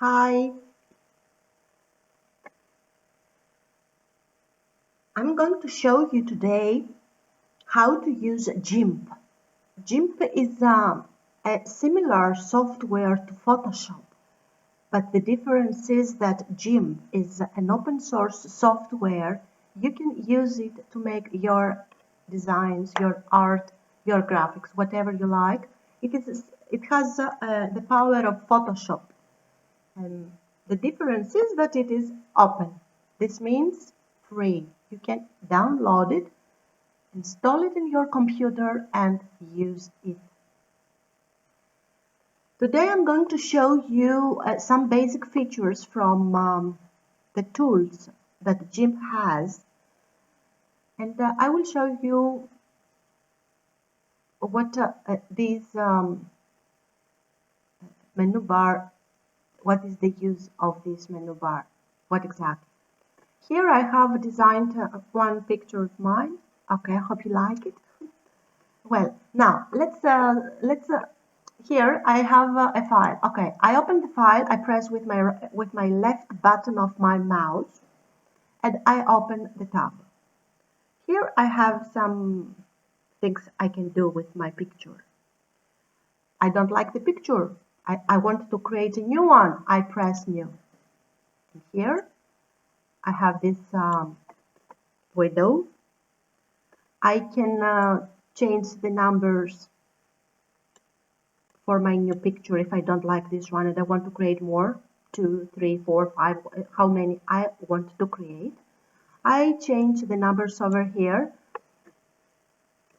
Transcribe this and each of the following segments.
Hi, I'm going to show you today how to use GIMP. GIMP is a similar software to Photoshop, but the difference is that GIMP is an open source software. You can use it to make your designs, your art, your graphics, whatever you like. It has the power of Photoshop. And the difference is that it is open. This means free. You can download it, install it in your computer and use it. Today I'm going to show you some basic features from the tools that GIMP has, and I will show you what these menu bar, what is the use of this menu bar, what exactly. Here I have designed one picture of mine. Okay, I hope you like it. Well, now let's here I have a file. Okay, I open the file. I press with my left button of my mouse, and I open the tab. Here I have some things I can do with my picture. I don't like the picture. I want to create a new one. I press new. And here I have this window. I can change the numbers for my new picture if I don't like this one and I want to create more, 2, 3, 4, 5, how many I want to create. I change the numbers over here.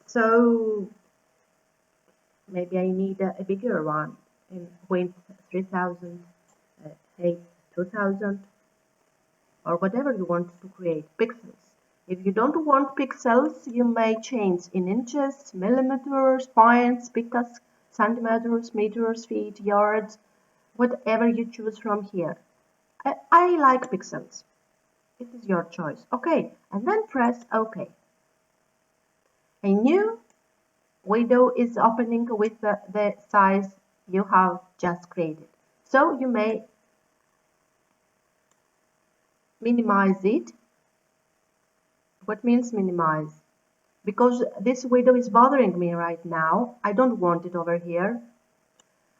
So maybe I need a bigger one in width 3000, height 2000, or whatever you want to create, pixels. If you don't want pixels, you may change in inches, millimeters, points, picas, centimeters, meters, feet, yards, whatever you choose from here. I like pixels. It is your choice. Okay, and then press OK. A new window is opening with the size you have just created. So you may minimize it. What means minimize? Because this window is bothering me right now. I don't want it over here.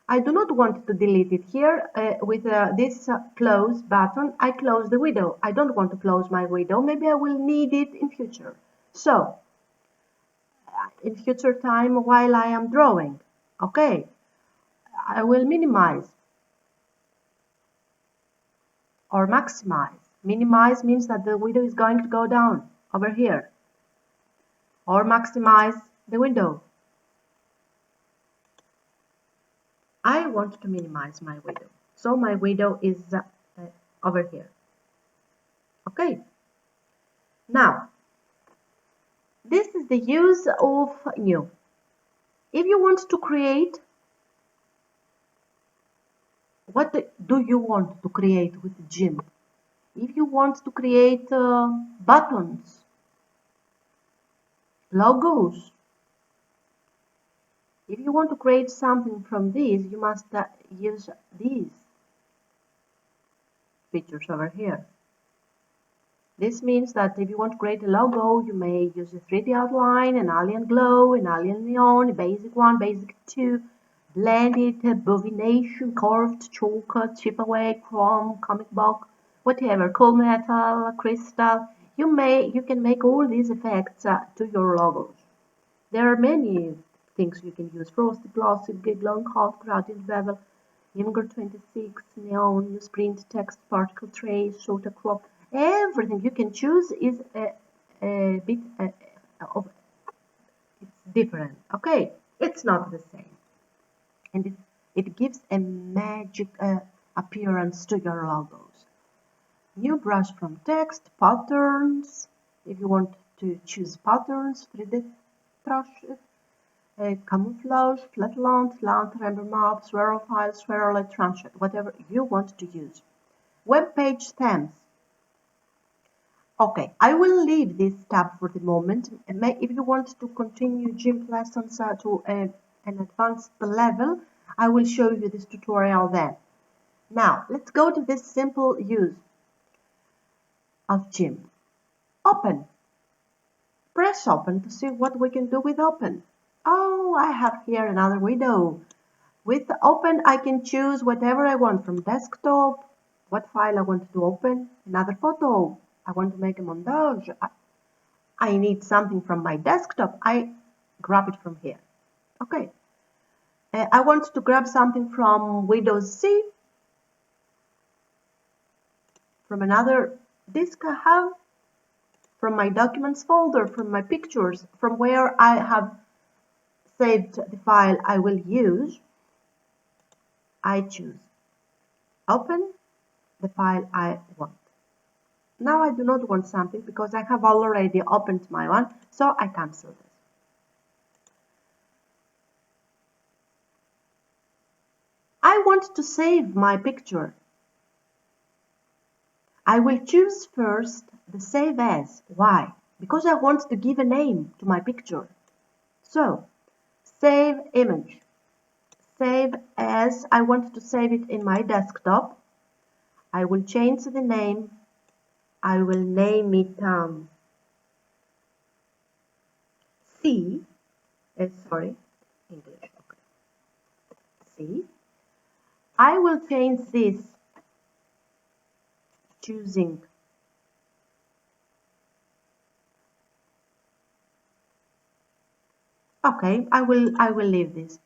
I do not want to delete it here with this close button. I close the window. I don't want to close my window. Maybe I will need it in future. So, in future time while I am drawing, okay, I will minimize or maximize. Minimize means that the window is going to go down over here, or maximize the window. I want to minimize my window, so my window is over here. Okay, now this is the use of new. If you want to create, what do you want to create with GIMP? If you want to create buttons, logos, if you want to create something from these, you must use these features over here. This means that if you want to create a logo, you may use a 3D outline, an alien glow, an alien neon, a basic 1, basic 2, blended, bovination, curved, chalk, chip away, chrome, comic book, whatever, cool metal, crystal. You can make all these effects to your logos. There are many things you can use: frosted, glossy, glowing hot, gradient bevel, Imgur 26, neon, newsprint, text, particle trace, shorter crop. Everything you can choose is a bit of it's different. Okay, it's not the same, and it gives a magic appearance to your logos. New brush from text, patterns. If you want to choose patterns, 3D brush, camouflage, flatland, slant, render map, swirl file, swirl, transient, whatever you want to use. Web page themes. Okay, I will leave this tab for the moment. If you want to continue GIMP lessons to an advanced level, I will show you this tutorial then. Now, let's go to this simple use of GIMP. Open. Press open to see what we can do with open. Oh, I have here another window. With open, I can choose whatever I want from desktop, what file I want to open, another photo. I want to make a montage. I need something from my desktop. I grab it from here. Okay. I want to grab something from Windows C, from another disk I have, from my documents folder, from my pictures, from where I have saved the file I will use. I choose open the file I want. Now I do not want something because I have already opened my one, so I cancel this. I want to save my picture. I will choose first the save as. Why? Because I want to give a name to my picture. So, save image. Save as. I want to save it in my desktop. I will change the name. I will name it English. Okay. C. I will change this choosing okay, I will leave this.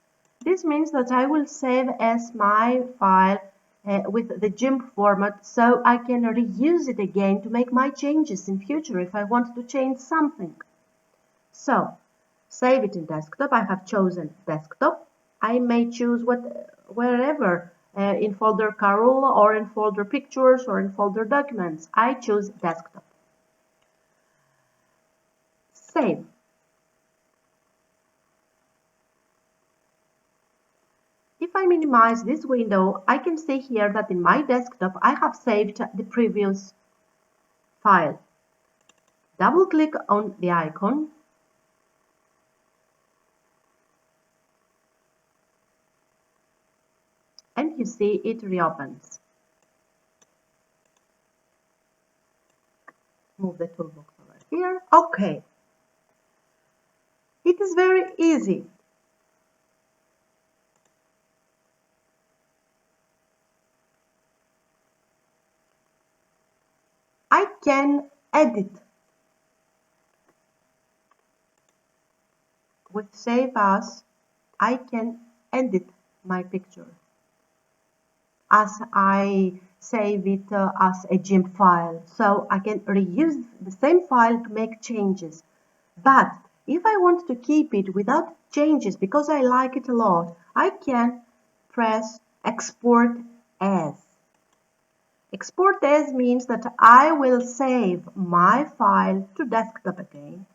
This means that I will save as my file with the GIMP format so I can reuse it again to make my changes in future if I want to change something. So, save it in desktop. I have chosen desktop. I may choose wherever in folder Carol or in folder pictures or in folder documents. I choose desktop. Save. If I minimize this window, I can see here that in my desktop I have saved the previous file. Double click on the icon and you see it reopens. Move the toolbox over here. Okay. It is very easy. I can edit with Save As. I can edit my picture as I save it as a GIMP file. So I can reuse the same file to make changes. But if I want to keep it without changes because I like it a lot, I can press Export As. Export As means that I will save my file to desktop again.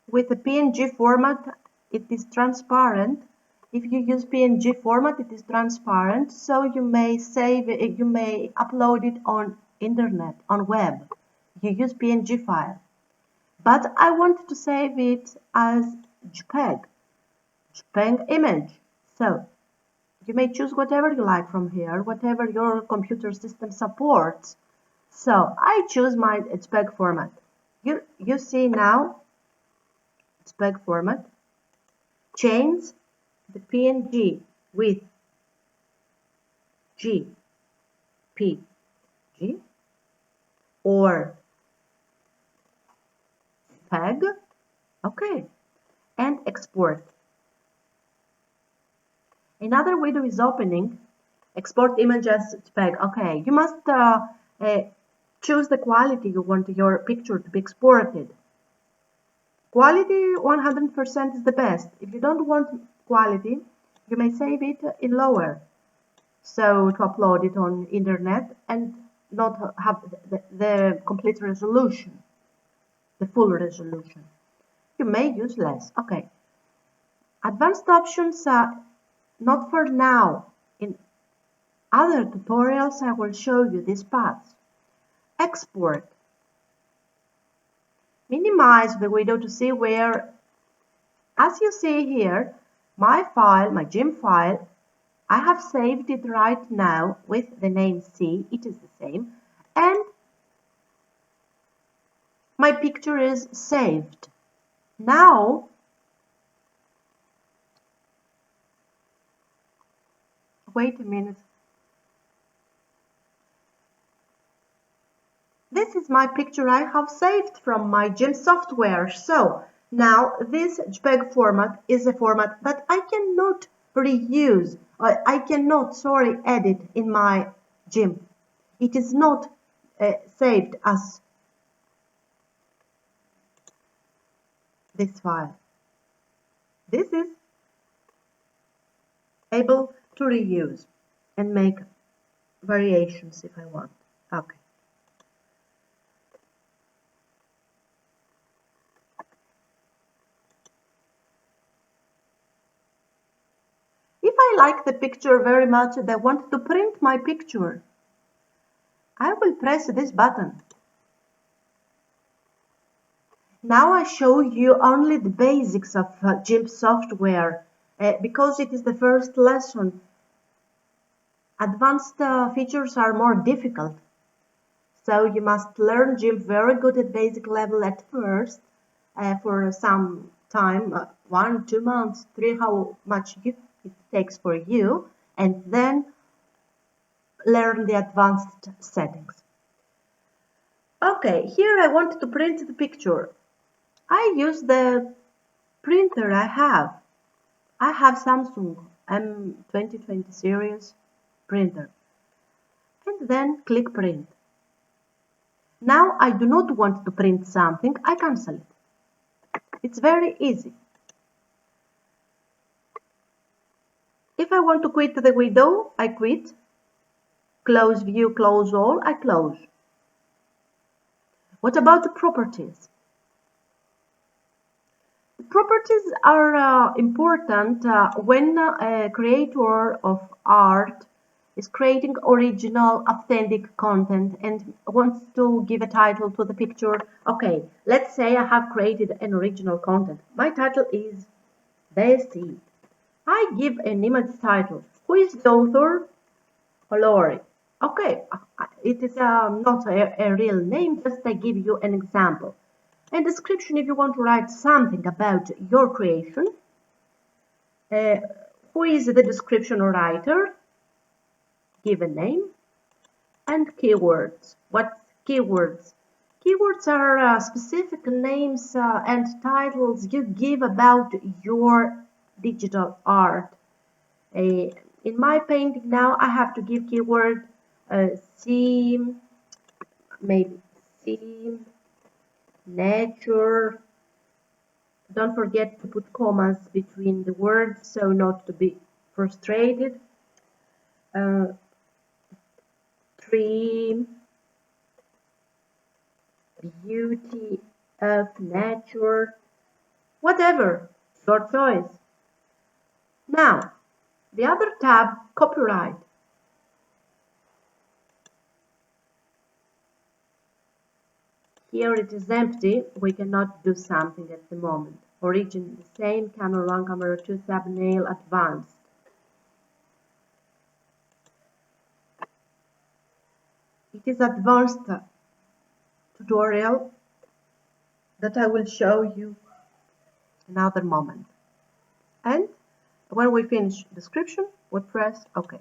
With the PNG format, it is transparent. If you use PNG format, it is transparent, so you may save it, you may upload it on internet, on web. You use PNG file. But I want to save it as JPEG image. So you may choose whatever you like from here, whatever your computer system supports. So I choose my JPEG format. You see now JPEG format. Change the PNG with JPG or JPEG. Okay, and export. Another window is opening. Export image as JPEG. Okay, you must choose the quality you want your picture to be exported. Quality 100% is the best. If you don't want quality, you may save it in lower. So to upload it on internet and not have the complete resolution, the full resolution. You may use less. Okay. Advanced options are not for now. In other tutorials, I will show you this path. Export. Minimize the window to see where, as you see here, my file, my GIMP file, I have saved it right now with the name C. It is the same. And my picture is saved. Now, wait a minute. This is my picture I have saved from my GIMP software. So now this JPEG format is a format that I cannot reuse. I cannot, edit in my GIMP. It is not saved as this file. This is able to reuse and make variations if I want. Okay. If I like the picture very much and I want to print my picture, I will press this button. Now I show you only the basics of GIMP software because it is the first lesson. Advanced features are more difficult. So you must learn GIMP very good at basic level at first for some time, 1, 2 months, 3, how much it takes for you, and then learn the advanced settings. Okay, here I want to print the picture. I use the printer I have. I have Samsung M2020 series printer. And then click print. Now I do not want to print something, I cancel it. It's very easy. If I want to quit the window, I quit. Close view, close all, I close. What about the properties? The properties are important when a creator of art is creating original, authentic content and wants to give a title to the picture. Okay, let's say I have created an original content. My title is The Sea. I give an image title. Who is the author? Lori. Okay, it is not a real name, just I give you an example. And description, if you want to write something about your creation. Who is the description writer? Give a name. And keywords. What keywords? Keywords are specific names and titles you give about your digital art. In my painting now, I have to give keyword theme, maybe theme, nature. Don't forget to put commas between the words so not to be frustrated. Dream, beauty of nature, whatever, your choice. Now, the other tab, copyright. Here it is empty, we cannot do something at the moment. Origin the same, camera 1, camera 2, thumbnail, advanced. It is advanced tutorial that I will show you another moment. And when we finish description, we press OK.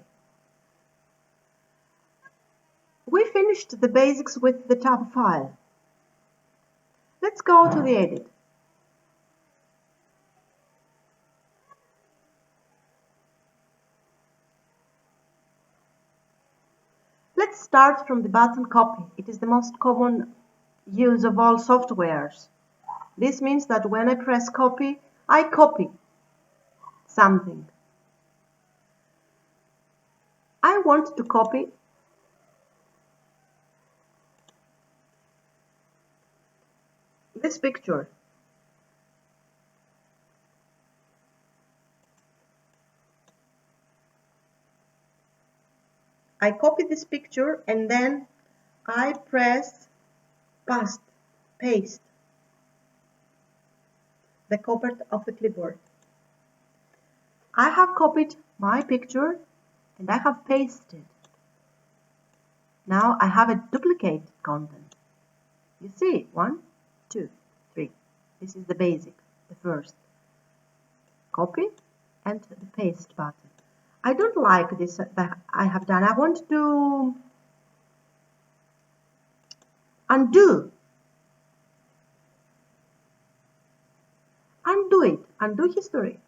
We finished the basics with the tab file. Let's go to the edit. Let's start from the button copy. It is the most common use of all softwares. This means that when I press copy, I copy something. I want to copy this picture. I copy this picture and then I press paste the copy of the clipboard. I have copied my picture and I have pasted. Now I have a duplicate content. You see, 1, 2, 3. This is the basic, the first. Copy and the paste button. I don't like this that I have done. I want to undo. Undo it. Undo history.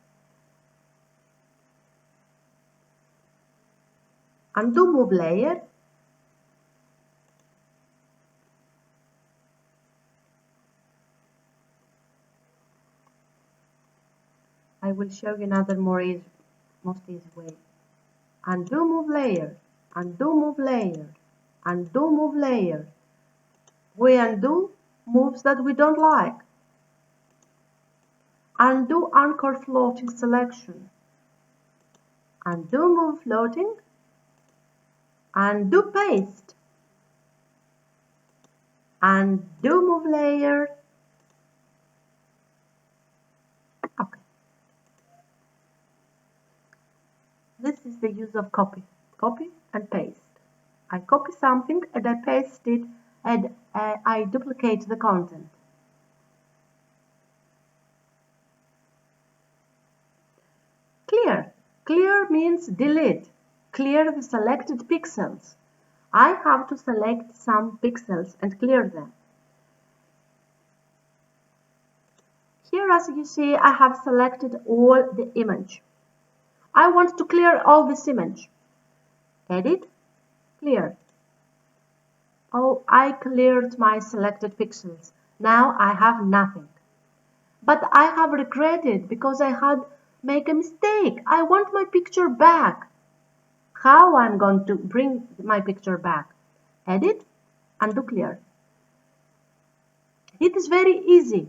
Undo move layer. I will show you another most easy way. Undo move layer. Undo move layer. Undo move layer. We undo moves that we don't like. Undo anchor floating selection. Undo move floating. Undo paste. Undo move layer. Okay. This is the use of copy. Copy and paste. I copy something and I paste it and I duplicate the content. Clear. Clear means delete. Clear the selected pixels. I have to select some pixels and clear them. Here, as you see, I have selected all the image. I want to clear all this image. Edit, clear. Oh, I cleared my selected pixels. Now I have nothing. But I have regretted because I had made a mistake. I want my picture back. How I'm going to bring my picture back? Edit, undo clear. It is very easy.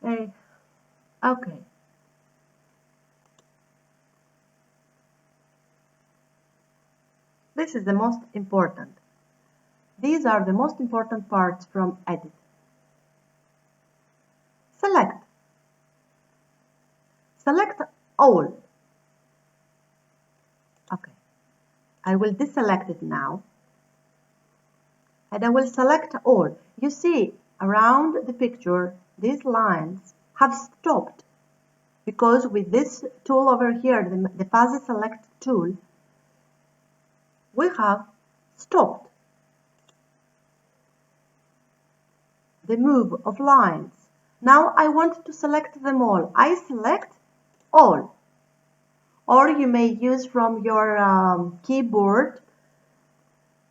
Okay. This is the most important. These are the most important parts from edit. Select. Select all. Okay. I will deselect it now. And I will select all. You see, around the picture, these lines have stopped. Because with this tool over here, the fuzzy select tool, we have stopped the move of lines. Now I want to select them all. I select all. Or you may use from your keyboard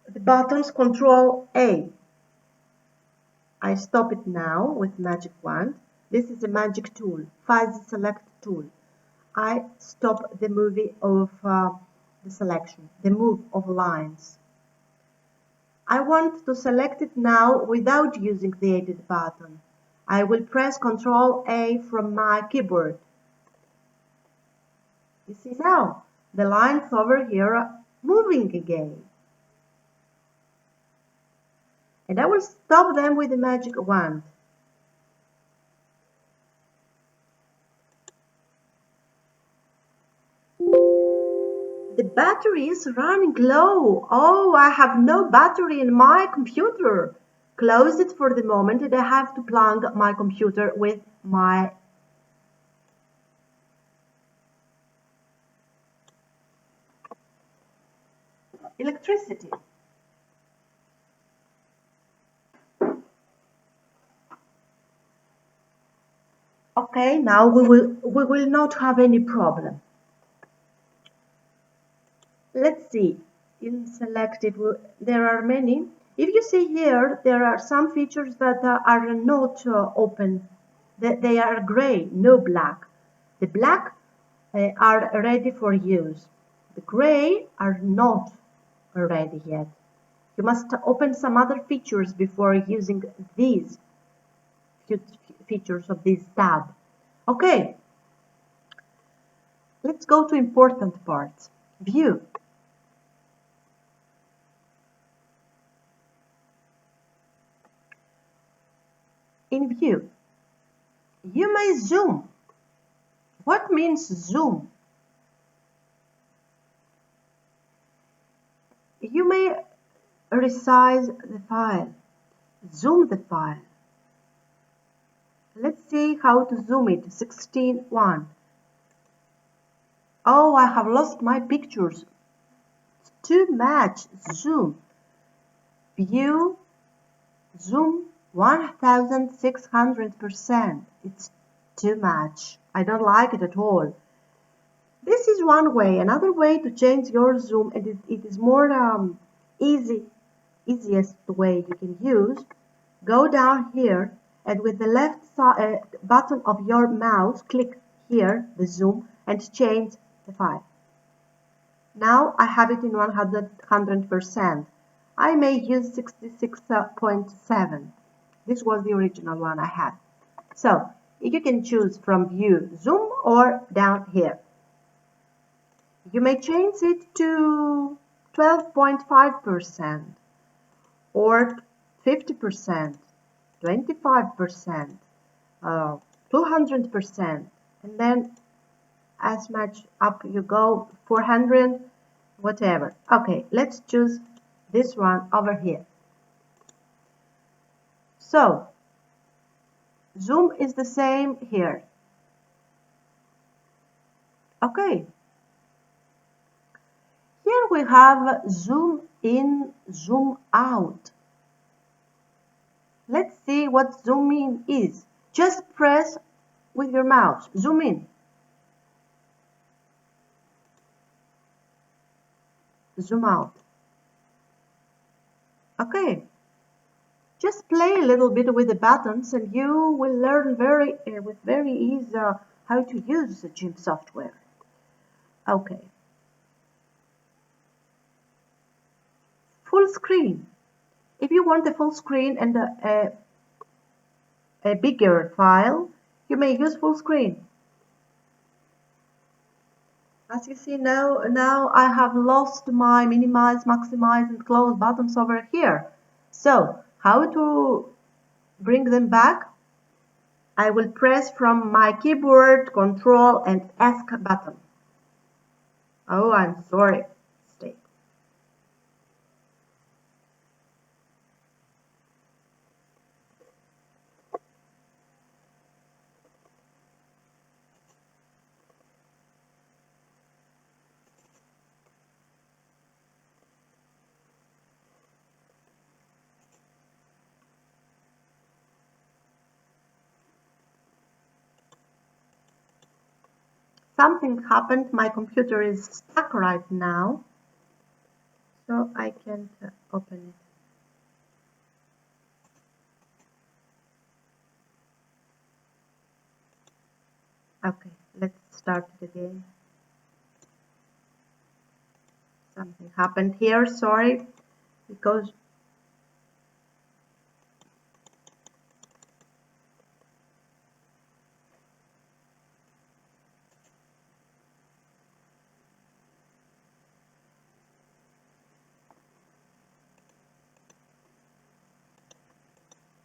the buttons Control A. I stop it now with magic wand. This is a magic tool, fuzzy select tool. I stop the movie of the selection, the move of lines. I want to select it now without using the edit button. I will press Ctrl A from my keyboard. You see now, the lines over here are moving again. And I will stop them with the magic wand. The battery is running low. Oh, I have no battery in my computer. Close it for the moment and I have to plug my computer with my electricity. Okay, now we will not have any problem. Let's see. In selected, there are many. If you see here, there are some features that are not open. They are gray, no black. The black are ready for use. The gray are not ready yet. You must open some other features before using these features of this tab. Okay, let's go to important parts. View. In view, you may zoom. What means zoom? You may resize the file, zoom the file. Let's see how to zoom it. 16:1. Oh, I have lost my pictures. It's too much. Zoom. View. Zoom 1600%. It's too much. I don't like it at all. This is one way. Another way to change your zoom, and it is more easiest way you can use. Go down here, and with the left button of your mouse, click here, the zoom, and change the file. Now I have it in 100%. I may use 66.7. This was the original one I had. So you can choose from view, zoom, or down here. You may change it to 12.5% or 50%, 25%, 200%, and then as much up you go, 400, whatever. Okay, let's choose this one over here. So zoom is the same here. Okay. Here we have zoom in, zoom out. Let's see what zoom in is. Just press with your mouse, zoom in. Zoom out. Okay. Just play a little bit with the buttons and you will learn with very ease how to use the GIMP software. Okay. Full screen. If you want a full screen and a bigger file, you may use full screen. As you see now I have lost my minimize, maximize, and close buttons over here. So how to bring them back? I will press from my keyboard Control and S button. Oh, I'm sorry. Mistake. Something happened. My computer is stuck right now, so I can't open it. Okay, let's start it again. Something happened here, sorry, because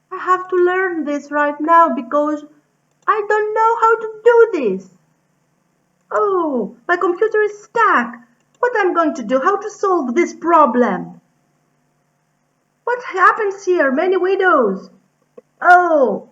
I have to learn this right now because I don't know how to do this. Oh, my computer is stuck. What I'm going to do? How to solve this problem? What happens here? Many windows. Oh.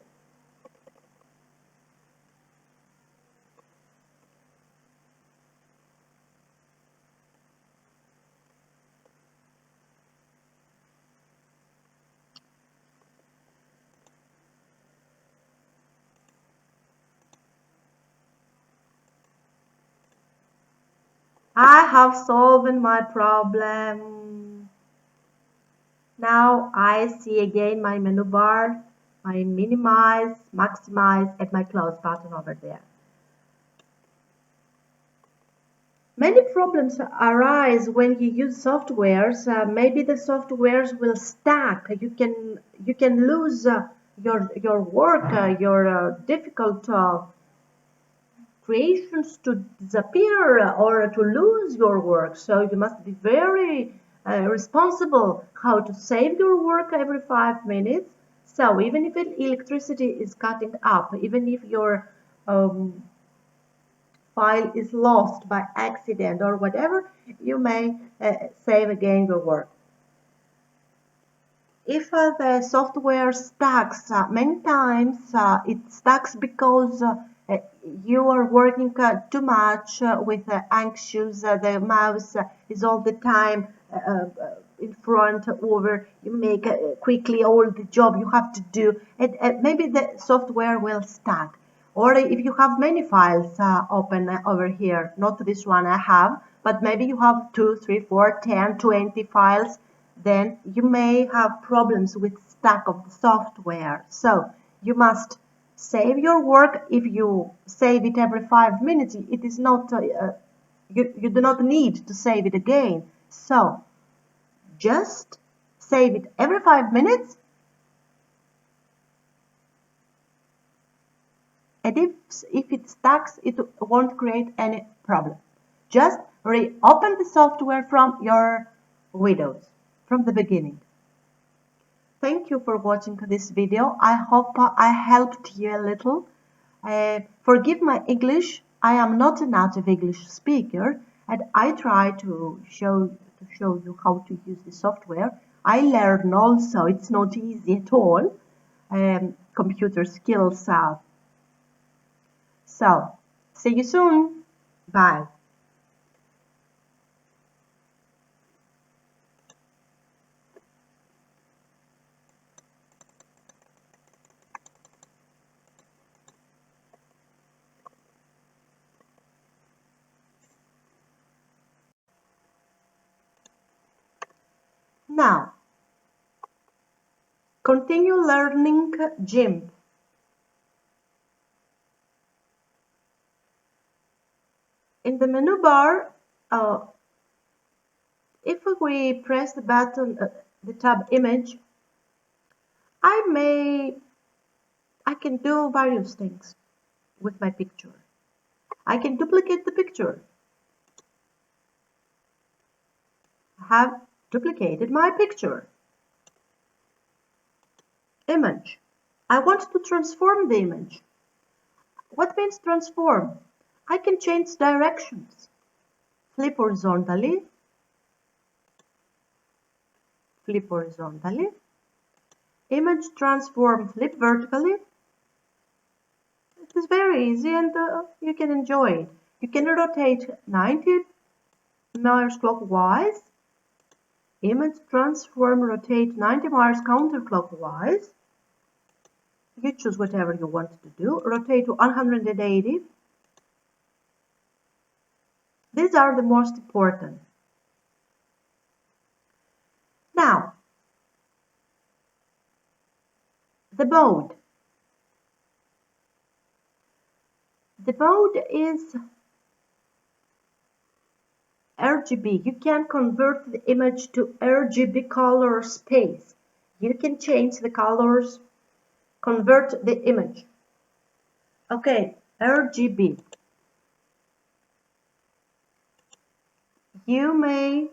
I have solved my problem. Now I see again my menu bar, my minimize, maximize, and my close button over there. Many problems arise when you use softwares. Maybe the softwares will stack. You can lose your work, your difficult creations to disappear or to lose your work. So you must be very responsible how to save your work every 5 minutes. So even if electricity is cutting up, even if your file is lost by accident or whatever, you may save again your work. If the software stacks many times, it stacks because you are working too much with anxious, the mouse is all the time in front over, you make quickly all the job you have to do, and maybe the software will stack. Or if you have many files open over here, not this one I have, but maybe you have 2, 3, 4, 10, 20 files, then you may have problems with stack of the software. So you must save your work. If you save it every 5 minutes, it is not, you do not need to save it again. So just save it every 5 minutes. And if it stacks, it won't create any problem. Just reopen the software from your Windows, from the beginning. Thank you for watching this video. I hope I helped you a little. Forgive my English. I am not a native English speaker, and I try to show you how to use the software. I learn also. It's not easy at all. Computer skills. So, see you soon. Bye. Now, continue learning GIMP. In the menu bar, if we press the button, the tab image, I can do various things with my picture. I can duplicate the picture. I have duplicated my picture. Image. I want to transform the image. What means transform? I can change directions. Flip horizontally. Flip horizontally. Image transform, flip vertically. It is very easy and you can enjoy it. You can rotate 90 miles clockwise. Image transform, rotate 90 miles counterclockwise. You choose whatever you want to do. Rotate to 180. These are the most important. Now, the mode. The mode is RGB. You can convert the image to RGB color space. You can change the colors, convert the image. Okay, RGB. You may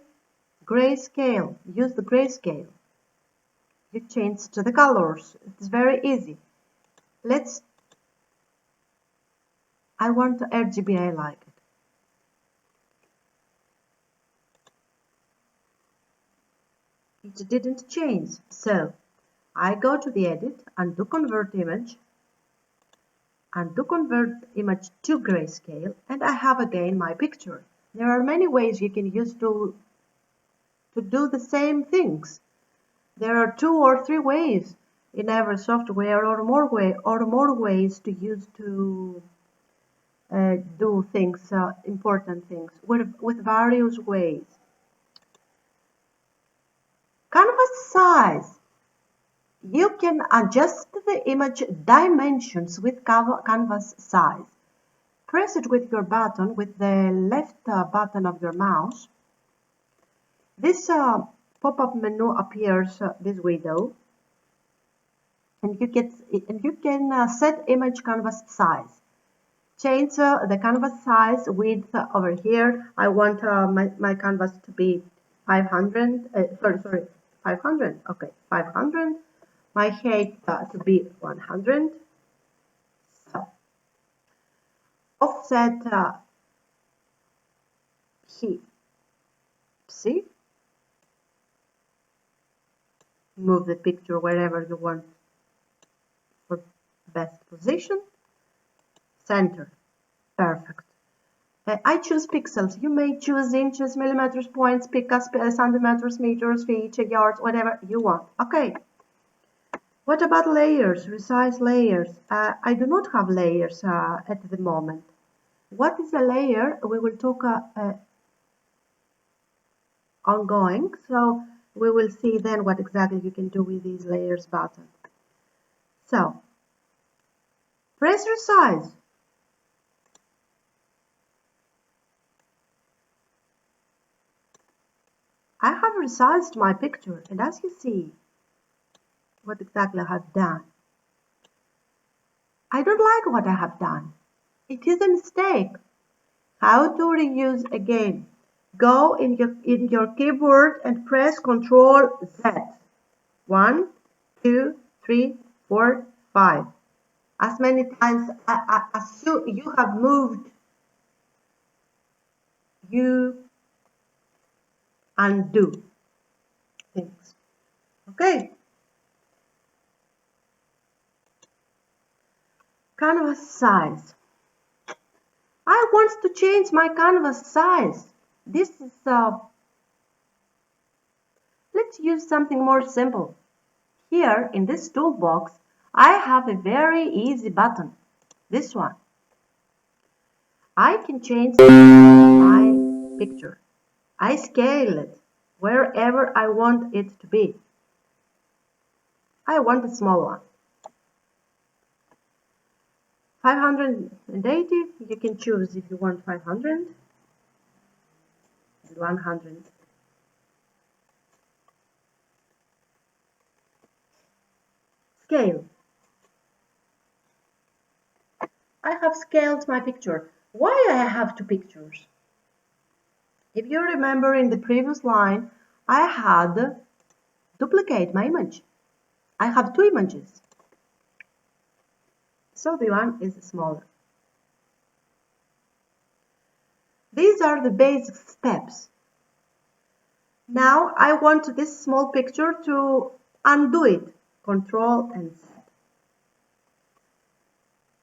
grayscale, use the grayscale. You change to the colors. It's very easy. I want RGB, I like it. It didn't change, so I go to the edit, undo convert image, undo convert image to grayscale, and I have again my picture. There are many ways you can use to do the same things. There are 2 or 3 ways in every software, or more ways to use to do things, important things, with various ways. Canvas size. You can adjust the image dimensions with canvas size. Press it with your button, with the left button of your mouse. This pop-up menu appears this window, and you can set image canvas size. Change the canvas size width over here. I want my canvas to be 500. 500. Okay, 500. My height to be 100. So offset key. See? Move the picture wherever you want for best position. Center. Perfect. I choose pixels. You may choose inches, millimeters, points, picas, centimeters, meters, feet, yards, whatever you want. Okay. What about layers, resize layers? I do not have layers at the moment. What is a layer? We will talk ongoing, so we will see then what exactly you can do with these layers button. So, press resize. I have resized my picture, and as you see, what exactly I have done. I don't like what I have done. It is a mistake. How to reuse again? Go in your keyboard and press Ctrl Z. 1, 2, 3, 4, 5. As many times as you have moved, you undo things. Okay. Canvas size. I want to change my canvas size. This is let's use something more simple. Here in this toolbox, I have a very easy button. This one. I can change my picture. I scale it wherever I want it to be. I want a small one. 580, you can choose if you want 500 and 100. Scale. I have scaled my picture. Why I have two pictures? If you remember in the previous line, I had duplicate my image. I have two images. So the one is smaller. These are the basic steps. Now I want this small picture to undo it. Control and Z.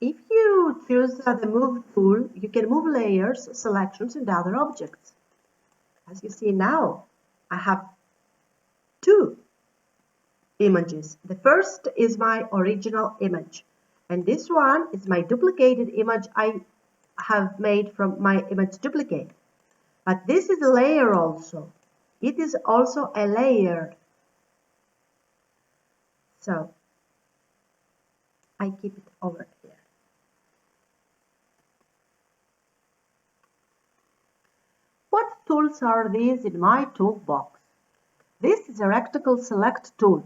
If you choose the Move tool, you can move layers, selections, and other objects. As you see now, I have two images. The first is my original image, and this one is my duplicated image I have made from my image duplicate. But this is a layer also. It is also a layer. So I keep it over here. What tools are these in my toolbox? This is a rectangle select tool.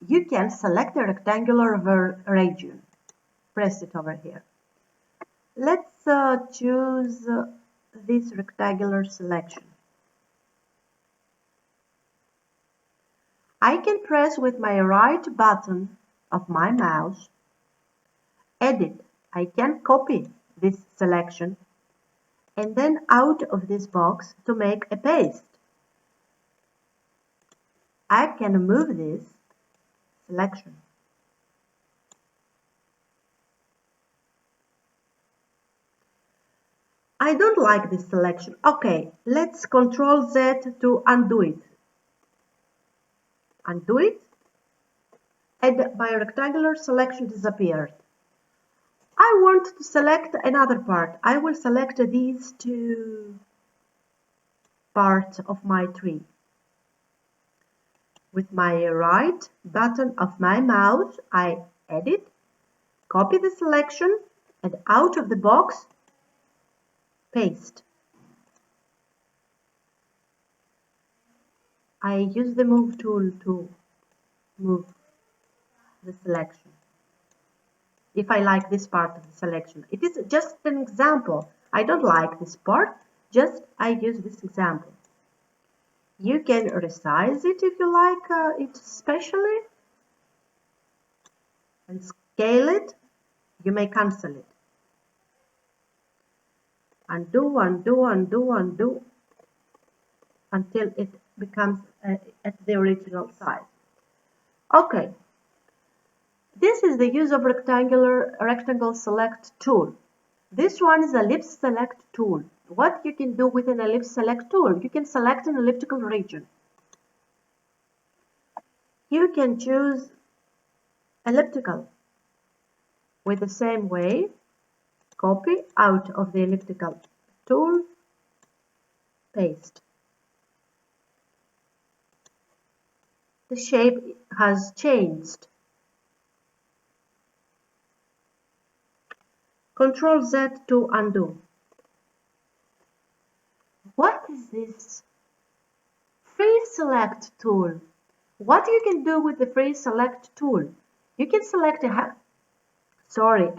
You can select a rectangular region. Press it over here. Let's choose this rectangular selection. I can press with my right button of my mouse, edit. I can copy this selection and then out of this box to make a paste. I can move this selection. I don't like this selection. Okay, let's Ctrl Z to undo it. Undo it, and my rectangular selection disappeared. I want to select another part. I will select these two parts of my tree. With my right button of my mouse, I edit, copy the selection, and out of the box, paste. I use the Move tool to move the selection. If I like this part of the selection. It is just an example. I don't like this part, just I use this example. You can resize it if you like it specially and scale it. You may cancel it. Undo, undo, undo, undo, until it becomes at the original size. Okay, this is the use of rectangle select tool. This one is ellipse select tool. What you can do with an ellipse select tool? You can select an elliptical region. You can choose elliptical. With the same way, copy out of the elliptical tool, paste. The shape has changed. Control Z to undo. What is this? Free select tool. What you can do with the free select tool? You can select a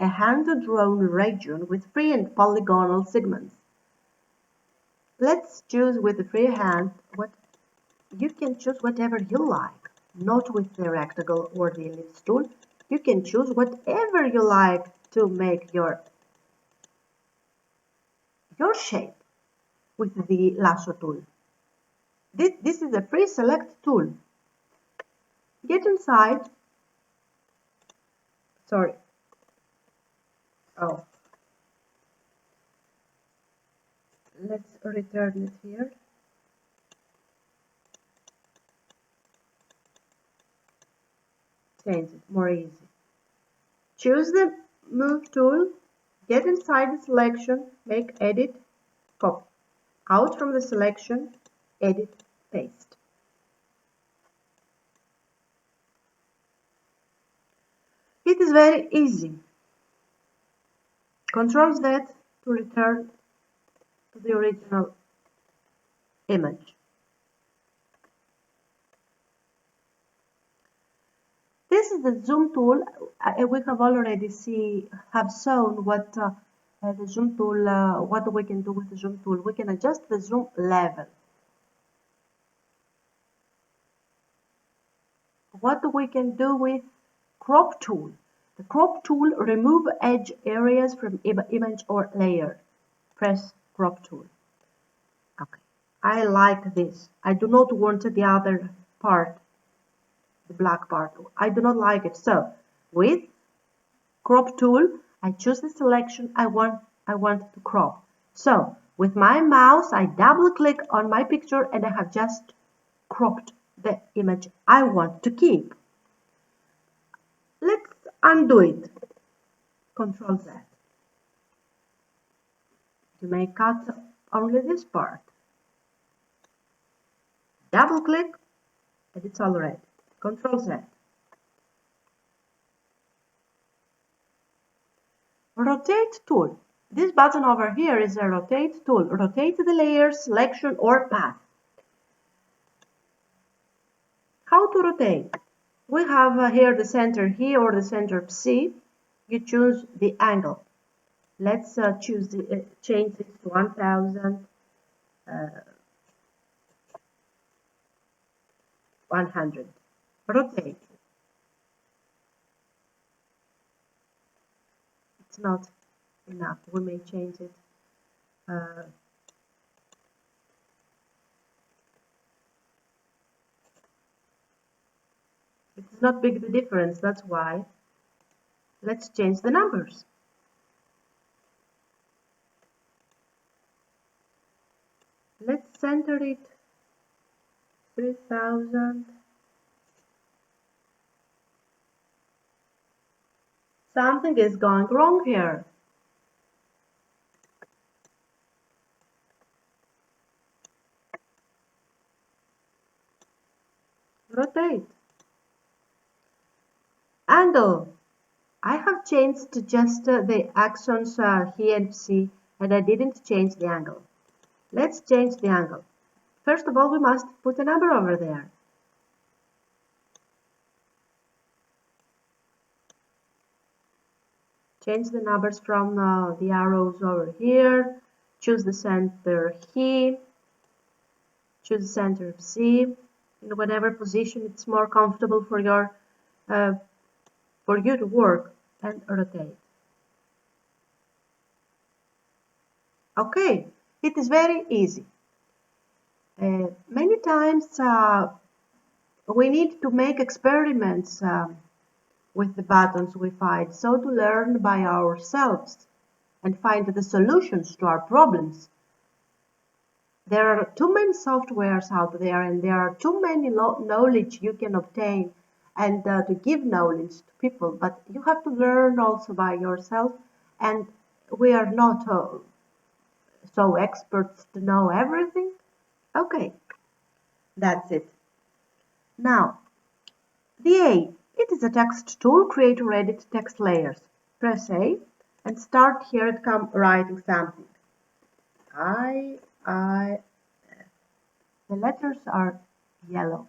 hand-drawn region with free and polygonal segments. Let's choose with the free hand. You can choose whatever you like, not with the rectangle or the ellipse tool. You can choose whatever you like to make your shape with the lasso tool. This is a free select tool. Get inside. Sorry. Oh. Let's return it here. Change it, more easy. Choose the move tool, get inside the selection, make edit, copy. Out from the selection, edit, paste. It is very easy. Control Z to return to the original image. This is the zoom tool. We have already shown what the zoom tool, what we can do with the zoom tool. We can adjust the zoom level. What we can do with crop tool. The crop tool remove edge areas from image or layer. Press crop tool. Okay, I like this. I do not want the other part, the black part. I do not like it. So with crop tool, I choose the selection I want to crop. So with my mouse, I double click on my picture and I have just cropped the image I want to keep. Let's undo it. Control Z. You may cut only this part. Double click and it's all ready. Control Z. Rotate tool. This button over here is a rotate tool. Rotate the layer, selection or path. How to rotate? We have here the center here or the center C. You choose the angle. Let's change this to 1,100. Rotate. It's not enough. We may change it. It's not big the difference, that's why. Let's change the numbers. Let's center it 3,000. Something is going wrong here. Rotate. Angle. I have changed to just the axons here and C, and I didn't change the angle. Let's change the angle. First of all, we must put a number over there. Change the numbers from the arrows over here. Choose the center here. Choose the center of C. In whatever position it's more comfortable for you to work, and rotate. Okay, it is very easy. Many times we need to make experiments with the buttons we find, so to learn by ourselves and find the solutions to our problems. There are too many softwares out there, and there are too many knowledge you can obtain and to give knowledge to people, but you have to learn also by yourself, and we are not so experts to know everything. Okay, that's it. Now, the A. It is a text tool. Create or edit text layers. Press A and start here to come writing something. I. The letters are yellow.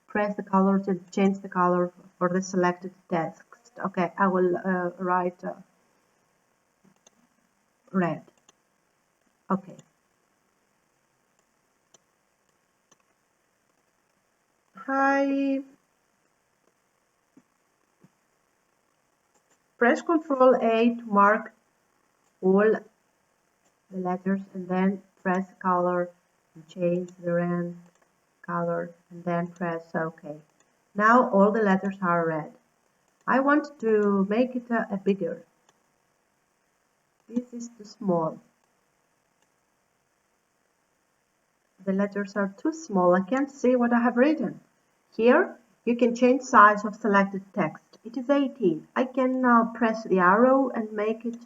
Press the color to change the color for the selected text. Okay, I will write red. Okay. Hi. Press Ctrl A to mark all the letters, and then press color and change the red color, and then press OK. Now all the letters are red. I want to make it a bigger. This is too small. The letters are too small. I can't see what I have written. Here you can change size of selected text. It is 18. I can now press the arrow and make it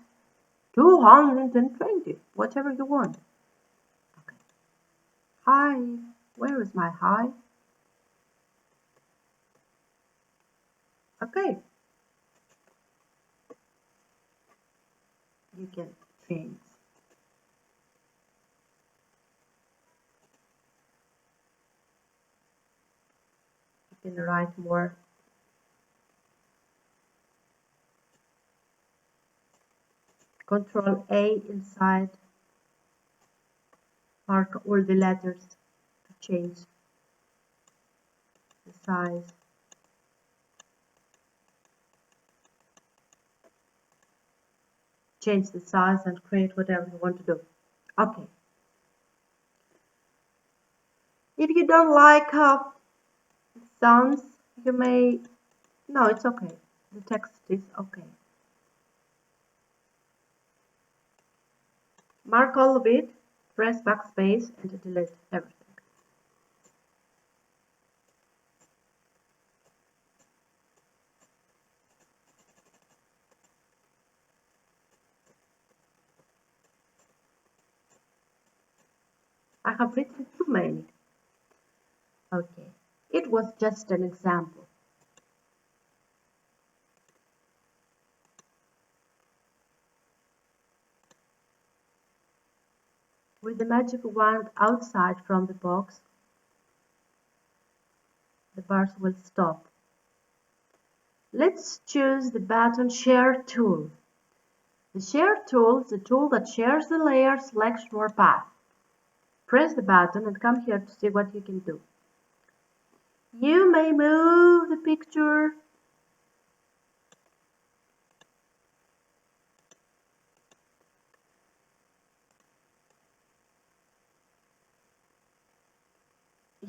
220, whatever you want. Okay. Hi, where is my hi? Okay. You can change. You can write more. Control A inside. Mark all the letters to change the size. Change the size and create whatever you want to do. Okay. If you don't like sounds, you may... No, it's okay. The text is okay. Mark all of it, press backspace and delete everything. I have written too many. Okay, it was just an example. With the magic wand outside from the box, the bars will stop. Let's choose the button Share tool. The Share tool is a tool that shares the layer, selection or path. Press the button and come here to see what you can do. You may move the picture.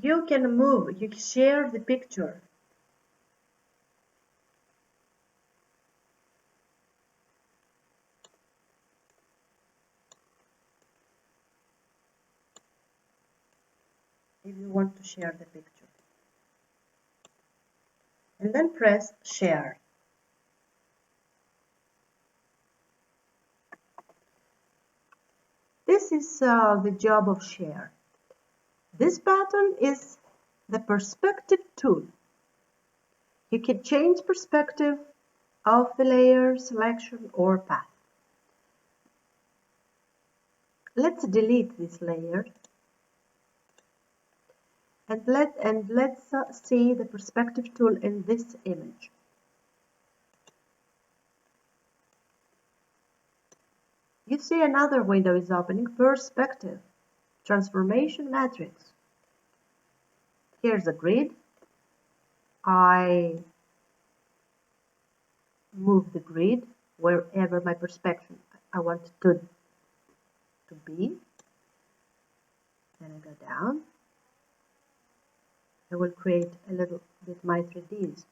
You can move, you share the picture. If you want to share the picture. And then press Share. This is the job of Share. This button is the perspective tool. You can change perspective of the layer, selection or path. Let's delete this layer and let's see the perspective tool in this image. You see another window is opening, perspective, transformation matrix. Here's a grid. I move the grid wherever my perspective I want to to B. Then I go down. I will create a little bit my 3Ds.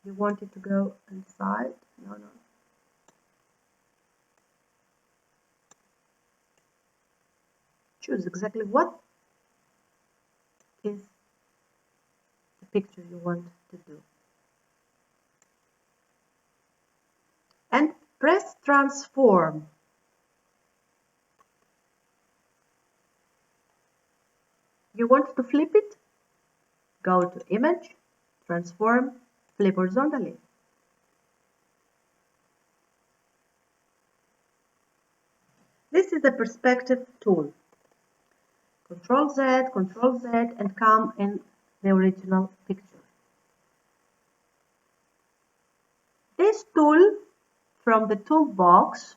You want it to go inside? No. Choose exactly what is the picture you want to do. And press transform. You want to flip it? Go to image, transform, flip horizontally. This is the perspective tool. Control Z, and come in the original picture. This tool from the toolbox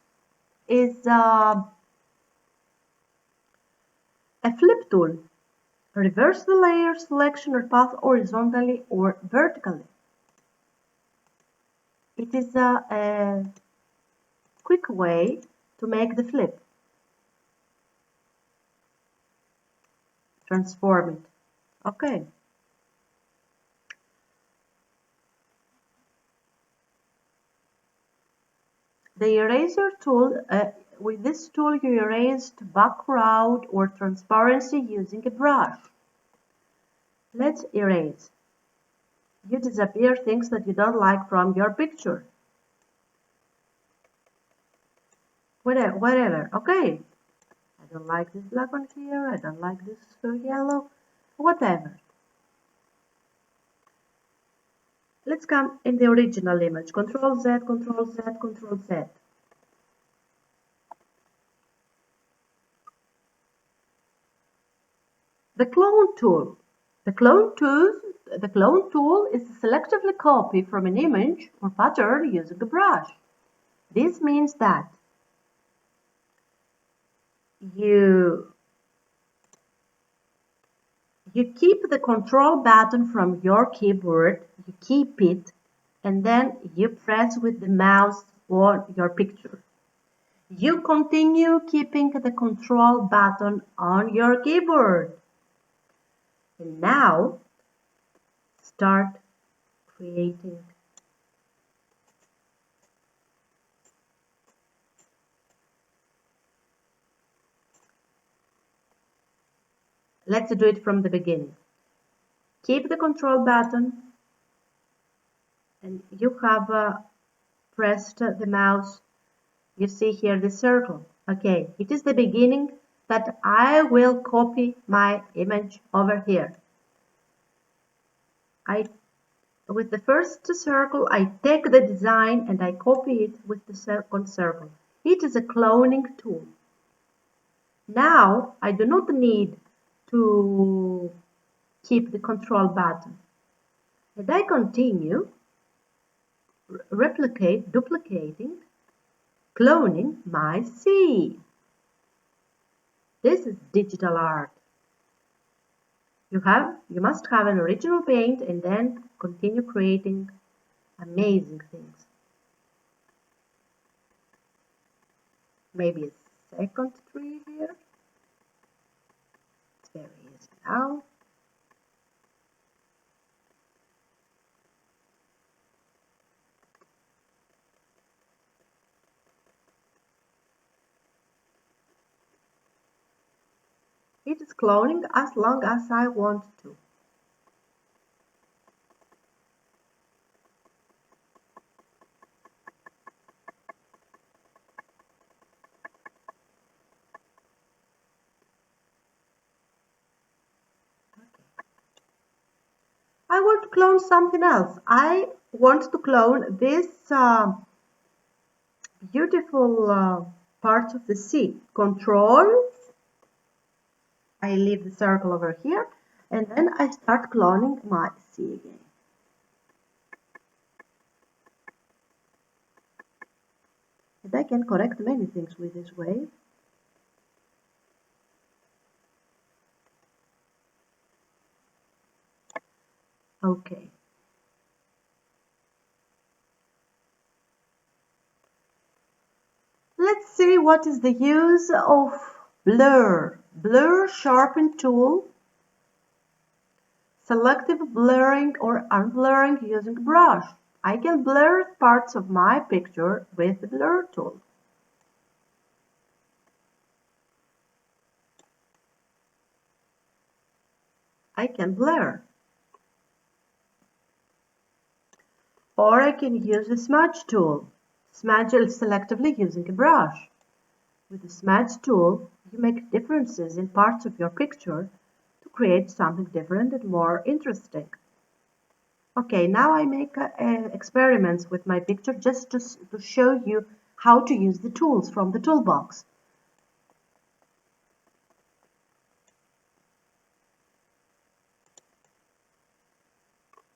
is a flip tool. Reverse the layer selection or path horizontally or vertically. It is a quick way to make the flip. Transform it. Okay. The eraser tool, with this tool you erase background or transparency using a brush. Let's erase. You disappear things that you don't like from your picture. Whatever, okay. I don't like this black one here, I don't like this yellow, whatever. Let's come in the original image. Control Z, Control Z, Control Z. The clone tool. The clone tool is to selectively copy from an image or pattern using a brush. This means that you keep the control button from your keyboard, you keep it, and then you press with the mouse on your picture. You continue keeping the control button on your keyboard. And now, start creating. Let's do it from the beginning. Keep the control button and you have pressed the mouse. You see here the circle. Okay, it is the beginning that I will copy my image over here. With the first circle, I take the design and I copy it with the second circle. It is a cloning tool. Now, I do not need to keep the control button. And I continue duplicating, cloning my scene. This is digital art. You must have an original paint and then continue creating amazing things. Maybe a second tree here. It's very easy now. It is cloning as long as I want to. I want to clone something else. I want to clone this beautiful part of the sea. Control. I leave the circle over here and then I start cloning my sea again. And I can correct many things with this wave. Okay. Let's see what is the use of blur. Blur sharpen tool, selective blurring or unblurring using brush. I can blur parts of my picture with the blur tool. I can blur. Or I can use the smudge tool. Smudge selectively using a brush. With the smudge tool, you make differences in parts of your picture to create something different and more interesting. Okay, now I make experiments with my picture just to show you how to use the tools from the toolbox.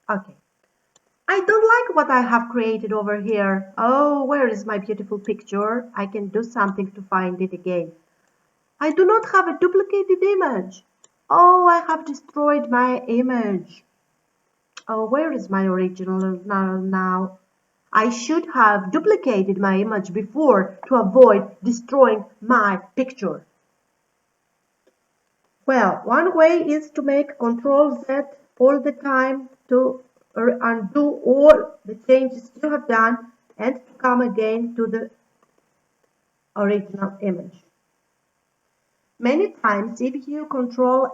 Okay. I don't like what I have created over here. Oh, where is my beautiful picture? I can do something to find it again. I do not have a duplicated image. Oh, I have destroyed my image. Oh, where is my original now? I should have duplicated my image before to avoid destroying my picture. Well, one way is to make Control Z all the time to undo all the changes you have done and to come again to the original image. Many times, if you Control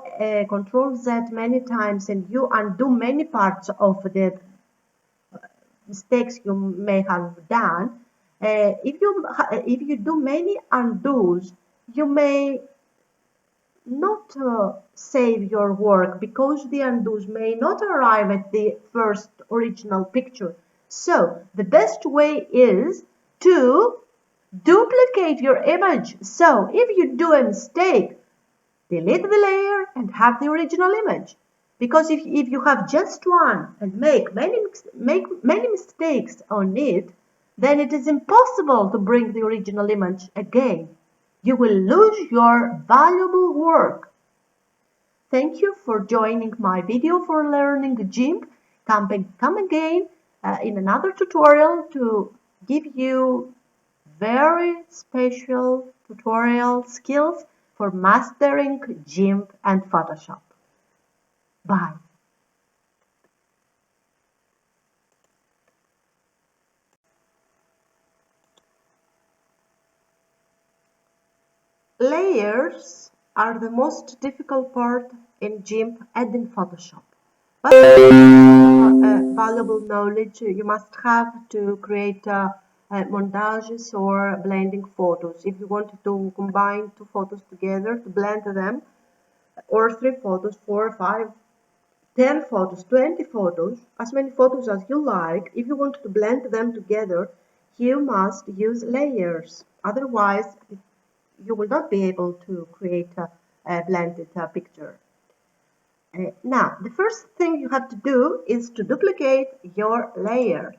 Z many times and you undo many parts of the mistakes you may have done, if you do many undos, you may not save your work because the undos may not arrive at the first original picture. So the best way is to duplicate your image. So if you do a mistake, delete the layer and have the original image. Because if you have just one and make many mistakes on it, then it is impossible to bring the original image again. You will lose your valuable work. Thank you for joining my video for learning GIMP. Come again in another tutorial to give you very special tutorial skills for mastering GIMP and Photoshop. Bye. Layers are the most difficult part in GIMP and in Photoshop. But valuable knowledge you must have to create montages or blending photos. If you want to combine two photos together, to blend them, or 3 photos, 4, 5, 10 photos, 20 photos, as many photos as you like, if you want to blend them together, you must use layers. Otherwise, you will not be able to create a blended picture. Now, the first thing you have to do is to duplicate your layer.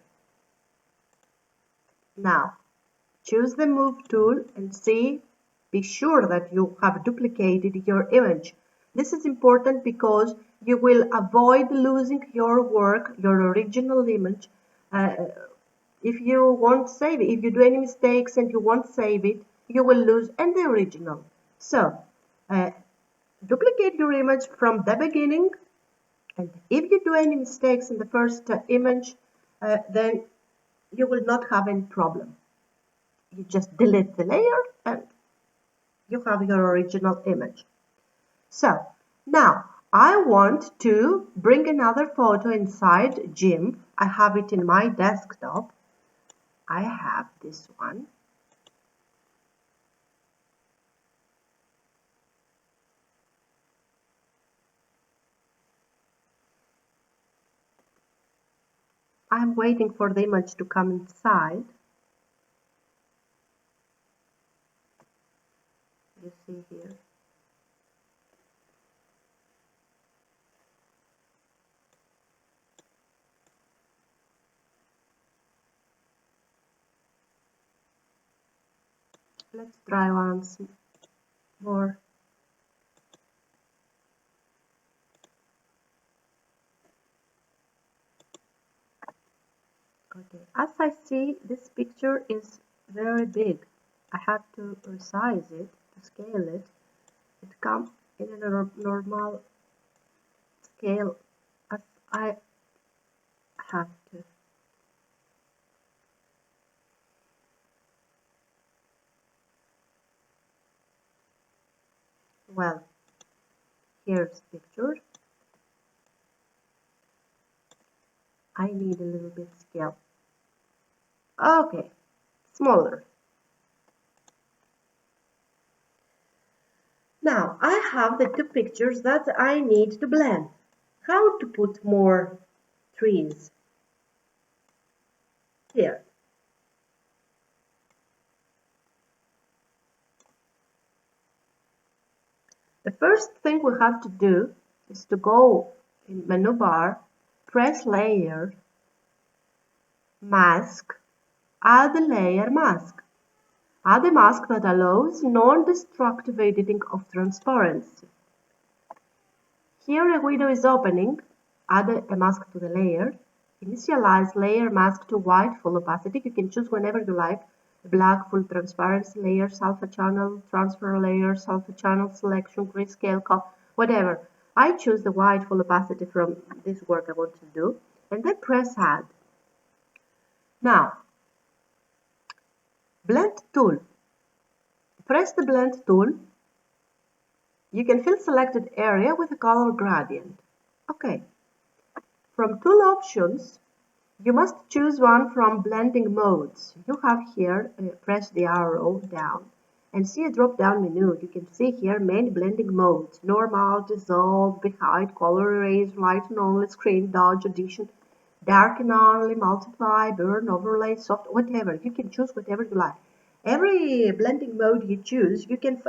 Now, choose the Move tool and be sure that you have duplicated your image. This is important because you will avoid losing your work, your original image, if you won't save it. If you do any mistakes and you won't save it, you will lose and the original. So, duplicate your image from the beginning, and if you do any mistakes in the first image, then you will not have any problem. You just delete the layer and you have your original image. So now I want to bring another photo inside GIMP. I have it in my desktop. I have this one. I'm waiting for the image to come inside. You see here. Let's try once more. Okay, as I see, this picture is very big. I have to resize it, to scale it. It comes in a normal scale as I have to. Well, here's the picture. I need a little bit scale. Okay, smaller. Now I have the two pictures that I need to blend. How to put more trees? Here. The first thing we have to do is to go in menu bar, press layer, mask, add a layer mask. Add a mask that allows non-destructive editing of transparency. Here a window is opening. Add a mask to the layer. Initialize layer mask to white full opacity. You can choose whenever you like. Black full transparency layers, alpha channel, transfer layers, alpha channel selection, grayscale, whatever. I choose the white full opacity from this work I want to do, and then press add. Now, blend tool. Press the blend tool. You can fill selected area with a color gradient. Okay. From tool options, you must choose one from blending modes. You have here, press the arrow down and see a drop-down menu. You can see here many blending modes: normal, dissolve, behide, color erase, lighten only, screen, dodge, addition, darken only, multiply, burn, overlay, soft, whatever. You can choose whatever you like. Every blending mode you choose, you can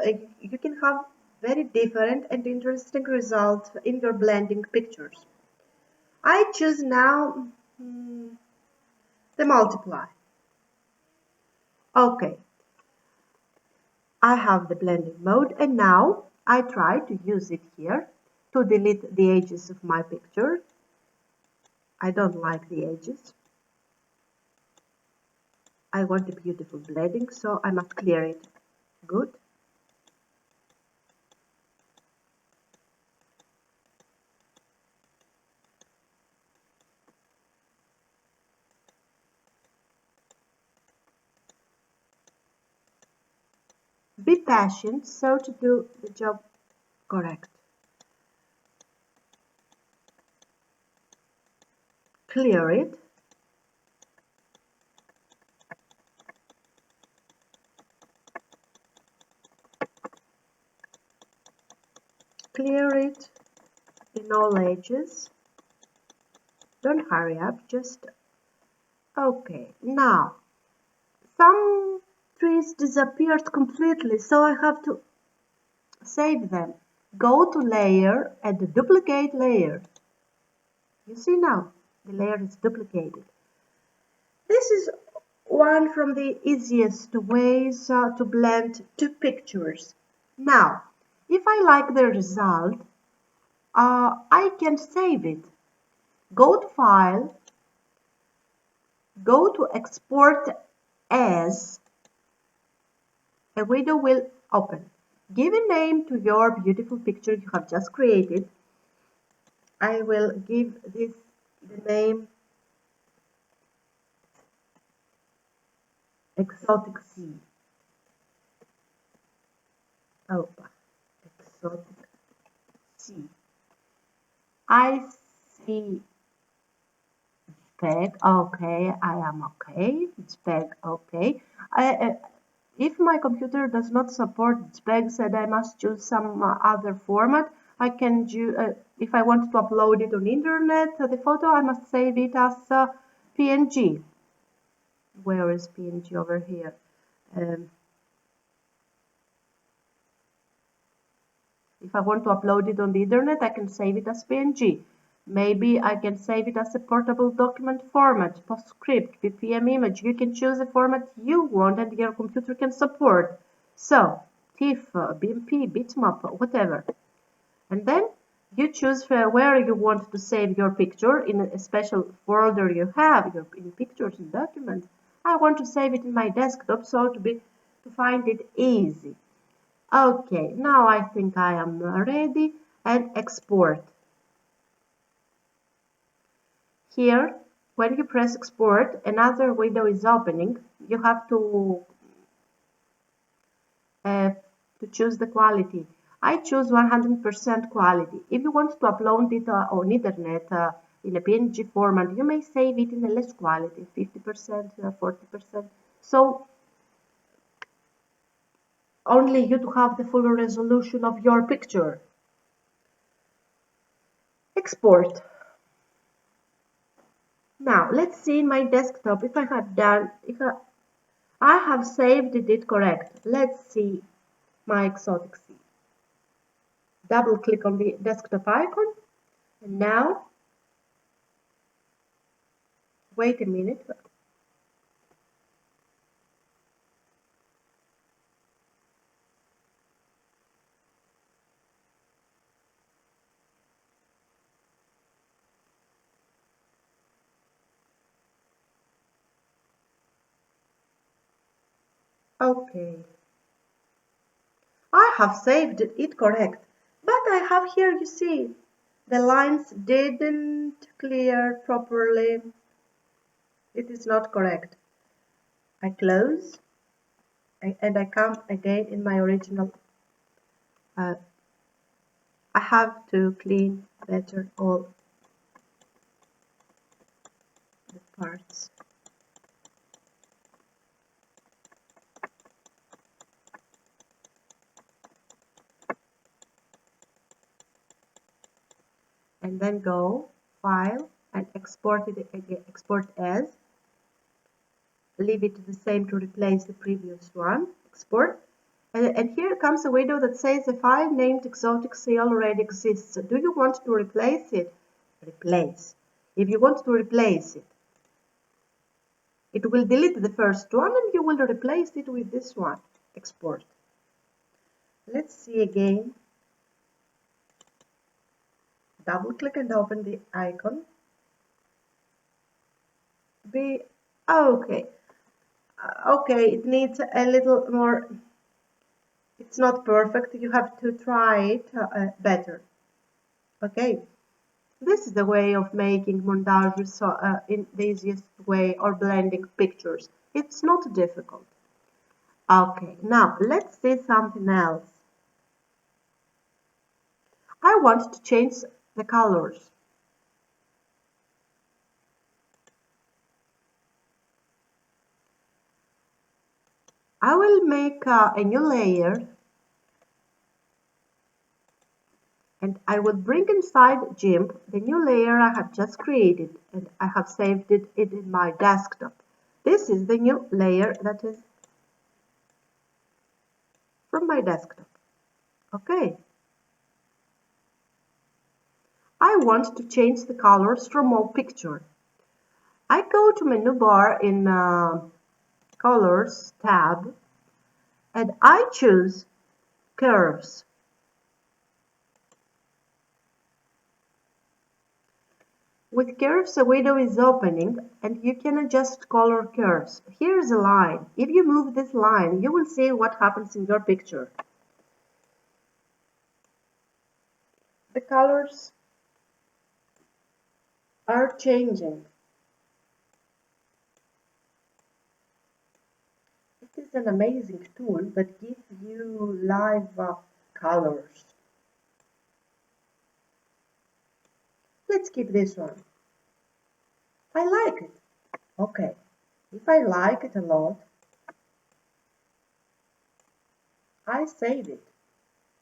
have very different and interesting results in your blending pictures. I choose now the multiply. Okay, I have the blending mode, and now I try to use it here to delete the edges of my picture. I don't like the edges. I want a beautiful blending, so I must clear it. Good. Be patient so to do the job correct. Clear it. Clear it in all edges. Don't hurry up, just okay. Now, some trees disappeared completely, so I have to save them. Go to layer and duplicate layer. You see now, the layer is duplicated. This is one from the easiest ways to blend two pictures. Now, if I like the result, I can save it. Go to File, go to Export As. A window will open. Give a name to your beautiful picture you have just created. I will give this the name Exotic Sea. Opa, Exotic Sea. I see spec. Okay, I am okay. Spec. Okay. If my computer does not support specs and I must choose some other format, I can do, if I want to upload it on internet, the photo, I must save it as PNG. Where is PNG? Over here? If I want to upload it on the internet, I can save it as PNG. Maybe I can save it as a portable document format, PostScript, BPM image. You can choose the format you want and your computer can support. So, TIFF, BMP, bitmap, whatever. And then You choose where you want to save your picture in a special folder you have in pictures and documents. I want to save it in my desktop so to find it easy. Okay, now I think I am ready, and export. Here, when you press export, another window is opening. You have to choose the quality. I choose 100% quality. If you want to upload it on internet in a PNG format, you may save it in a less quality, 50%, 40%. So only you to have the full resolution of your picture. Export. Now let's see in my desktop if I have saved it correct. Let's see my exotic sea. Double click on the desktop icon, and now wait a minute. Okay, I have saved it correct, but I have here, you see, the lines didn't clear properly. It is not correct. I close and I come again in my original. I have to clean better all the parts. And then go file and export it again, export as. Leave it the same to replace the previous one. Export. And here comes a window that says a file named exotic sea already exists. Do you want to replace it? Replace. If you want to replace it, it will delete the first one and you will replace it with this one. Export. Let's see again. Double click and open the icon. Okay. Okay, it needs a little more. It's not perfect. You have to try it better. Okay. This is the way of making montage in the easiest way, or blending pictures. It's not difficult. Okay, now let's see something else. I want to change the colors. I will make a new layer, and I will bring inside GIMP the new layer I have just created, and I have saved it in my desktop. This is the new layer that is from my desktop. Okay. I want to change the colors from all picture. I go to menu bar in Colors tab, and I choose Curves. With curves, a window is opening and you can adjust color curves. Here is a line. If you move this line, you will see what happens in your picture. The colors are changing. It is an amazing tool that gives you live colors. Let's keep this one. I like it. Okay, if I like it a lot, I save it.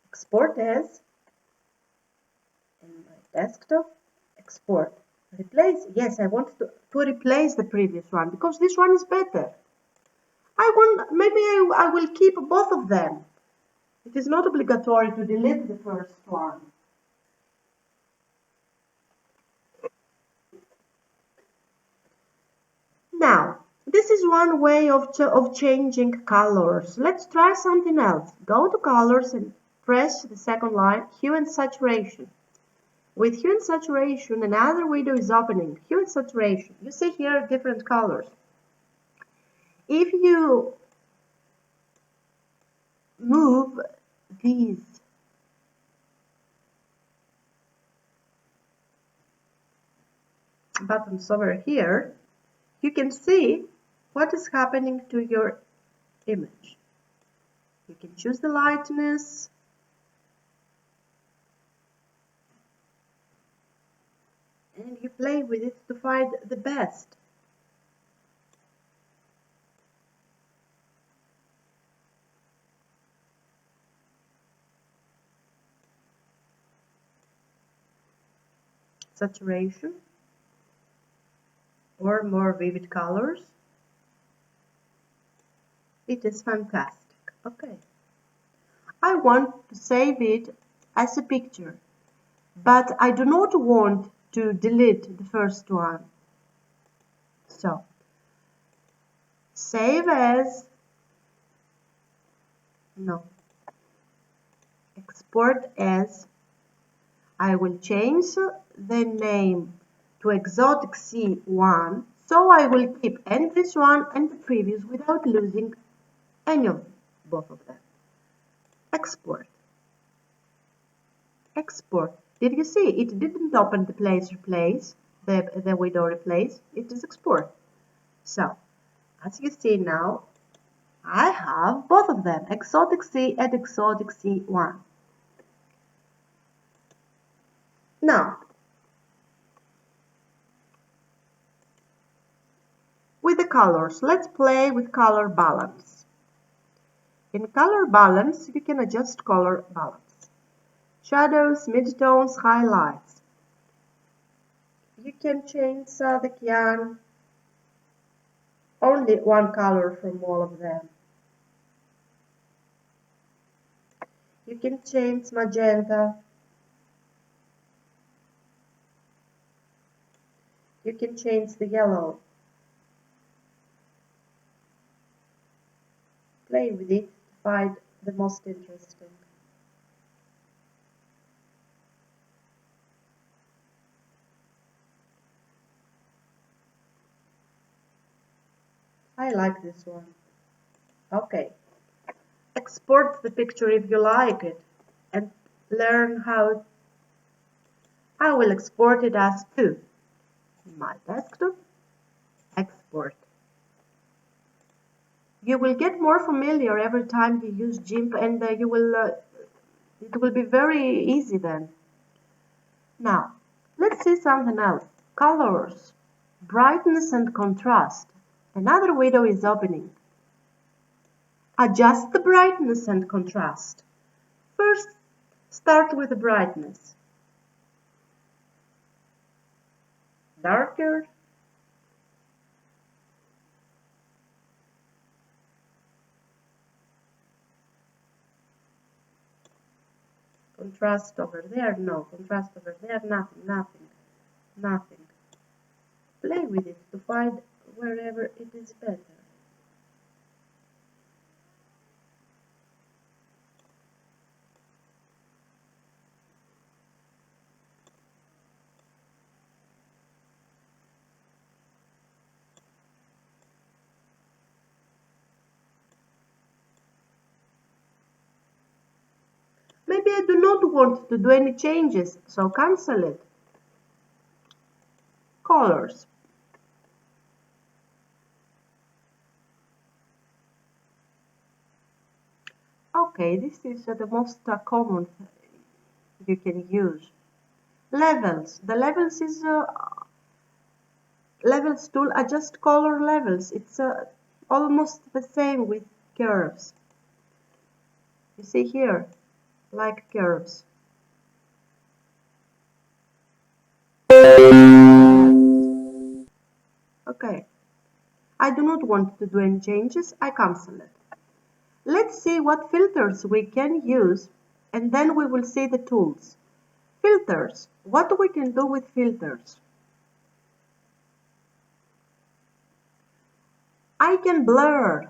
Export as, in my desktop, export. Replace, yes, I want to replace the previous one because this one is better. Maybe I will keep both of them. It is not obligatory to delete the first one. Now, this is one way of changing colors. Let's try something else. Go to colors and press the second line, hue and saturation. With hue and saturation, another window is opening. Hue and saturation. You see here different colors. If you move these buttons over here, you can see what is happening to your image. You can choose the lightness, and you play with it to find the best. Saturation or more vivid colors. It is fantastic. Okay. I want to save it as a picture, but I do not want to delete the first one. So, save as, no, export as. I will change the name to Exotic C1, so I will keep and this one and the previous without losing any of both of them. Export. Export. Did you see? It didn't open the place replace, the window replace. It is export. So, as you see now, I have both of them, Exotic C and Exotic C1. Now, with the colors, let's play with color balance. In color balance, you can adjust color balance. Shadows, midtones, highlights. You can change the cyan, only one color from all of them. You can change magenta. You can change the yellow. Play with it to find the most interesting. I like this one. Okay. Export the picture if you like it and learn how. I will export it as 2. My desktop, export. You will get more familiar every time you use GIMP, and it will be very easy then. Now, let's see something else. Colors, brightness and contrast. Another window is opening. Adjust the brightness and contrast. First, start with the brightness. Darker. Contrast over there, no. Contrast over there, nothing, nothing, nothing. Play with it to find wherever it is better. Maybe I do not want to do any changes, so cancel it. Colors. Okay, this is the most common you can use. Levels. The levels is levels tool. Adjust color levels. It's almost the same with curves. You see here, like curves. Okay. I do not want to do any changes. I cancel it. Let's see what filters we can use, and then we will see the tools. Filters. What we can do with filters? I can blur.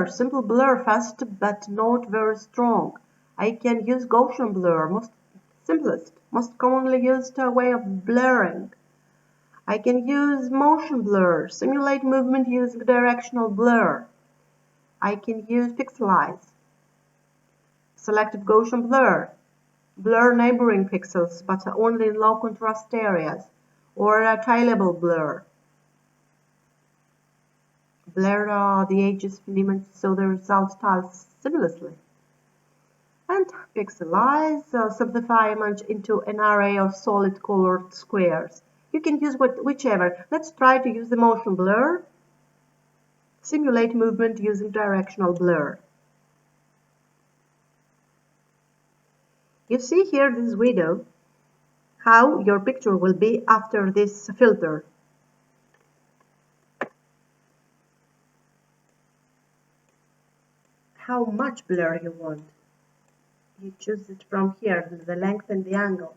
Simple blur, fast but not very strong. I can use Gaussian blur. Most simplest, most commonly used way of blurring. I can use motion blur, simulate movement using directional blur. I can use pixelize, selective Gaussian blur, blur neighboring pixels but only in low contrast areas, or a tileable blur. Blur the edges of an image so the result tiles seamlessly. And pixelize, simplify image into an array of solid colored squares. You can use whichever. Let's try to use the motion blur. Simulate movement using directional blur. You see here this video how your picture will be after this filter. How much blur you want. You choose it from here, the length and the angle.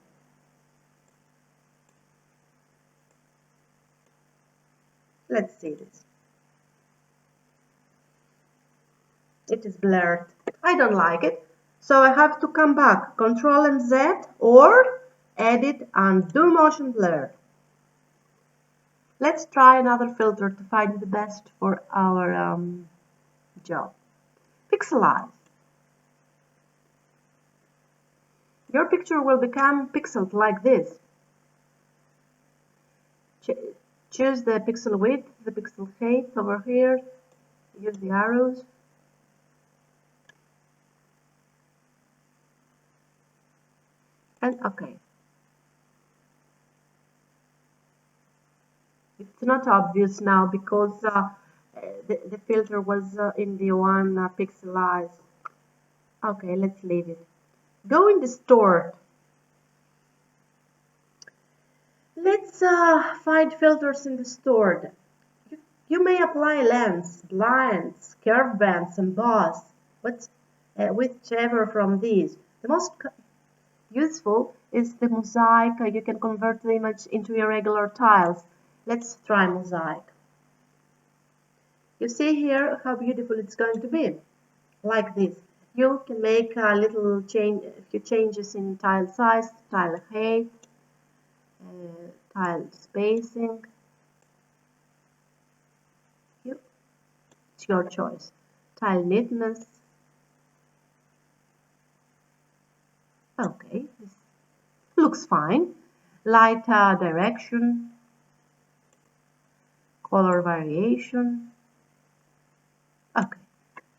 Let's see this. It is blurred. I don't like it, so I have to come back. Control and Z, or edit and do motion blur. Let's try another filter to find the best for our job. Pixelize. Your picture will become pixeled like this. Choose the pixel width, the pixel height over here. Use the arrows. And OK. It's not obvious now because the filter was in the one pixelized. OK, let's leave it. Go in the store. Let's find filters in the store. You may apply lens, blinds, curve bands, emboss, whichever from these. The most useful is the mosaic. You can convert the image into irregular tiles. Let's try mosaic. You see here how beautiful it's going to be, like this. You can make a few changes in tile size, tile height, tile spacing. It's your choice. Tile neatness. Okay, this looks fine. Light direction, color variation.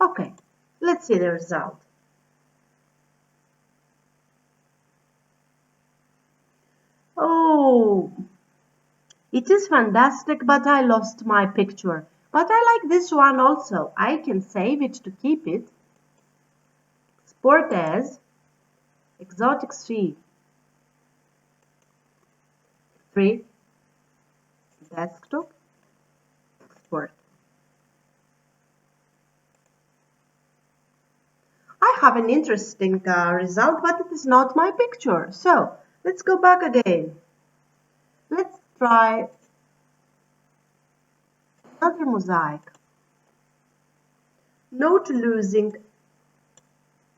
Okay, let's see the result. Oh, it is fantastic, but I lost my picture. But I like this one also. I can save it to keep it. Export as exotic 3. Desktop. Export. I have an interesting result, but it is not my picture. So let's go back again. Let's try another mosaic. Note losing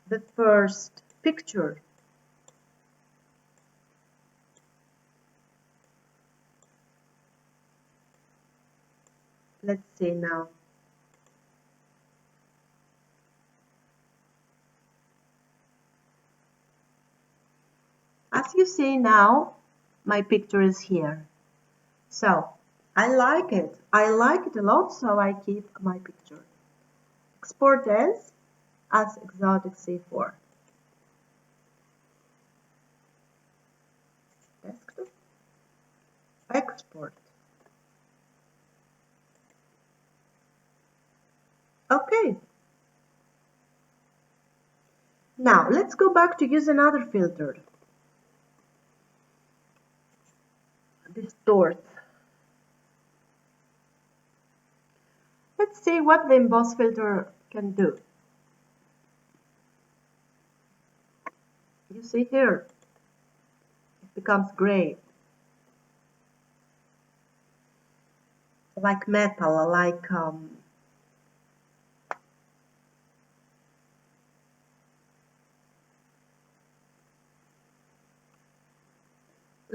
the first picture. Let's see now. As you see now, my picture is here. So I like it. I like it a lot, so I keep my picture. Export as exotic C4. Desktop. Export. Okay. Now let's go back to use another filter. Distort. Let's see what the emboss filter can do. You see here, it becomes gray. Like metal, like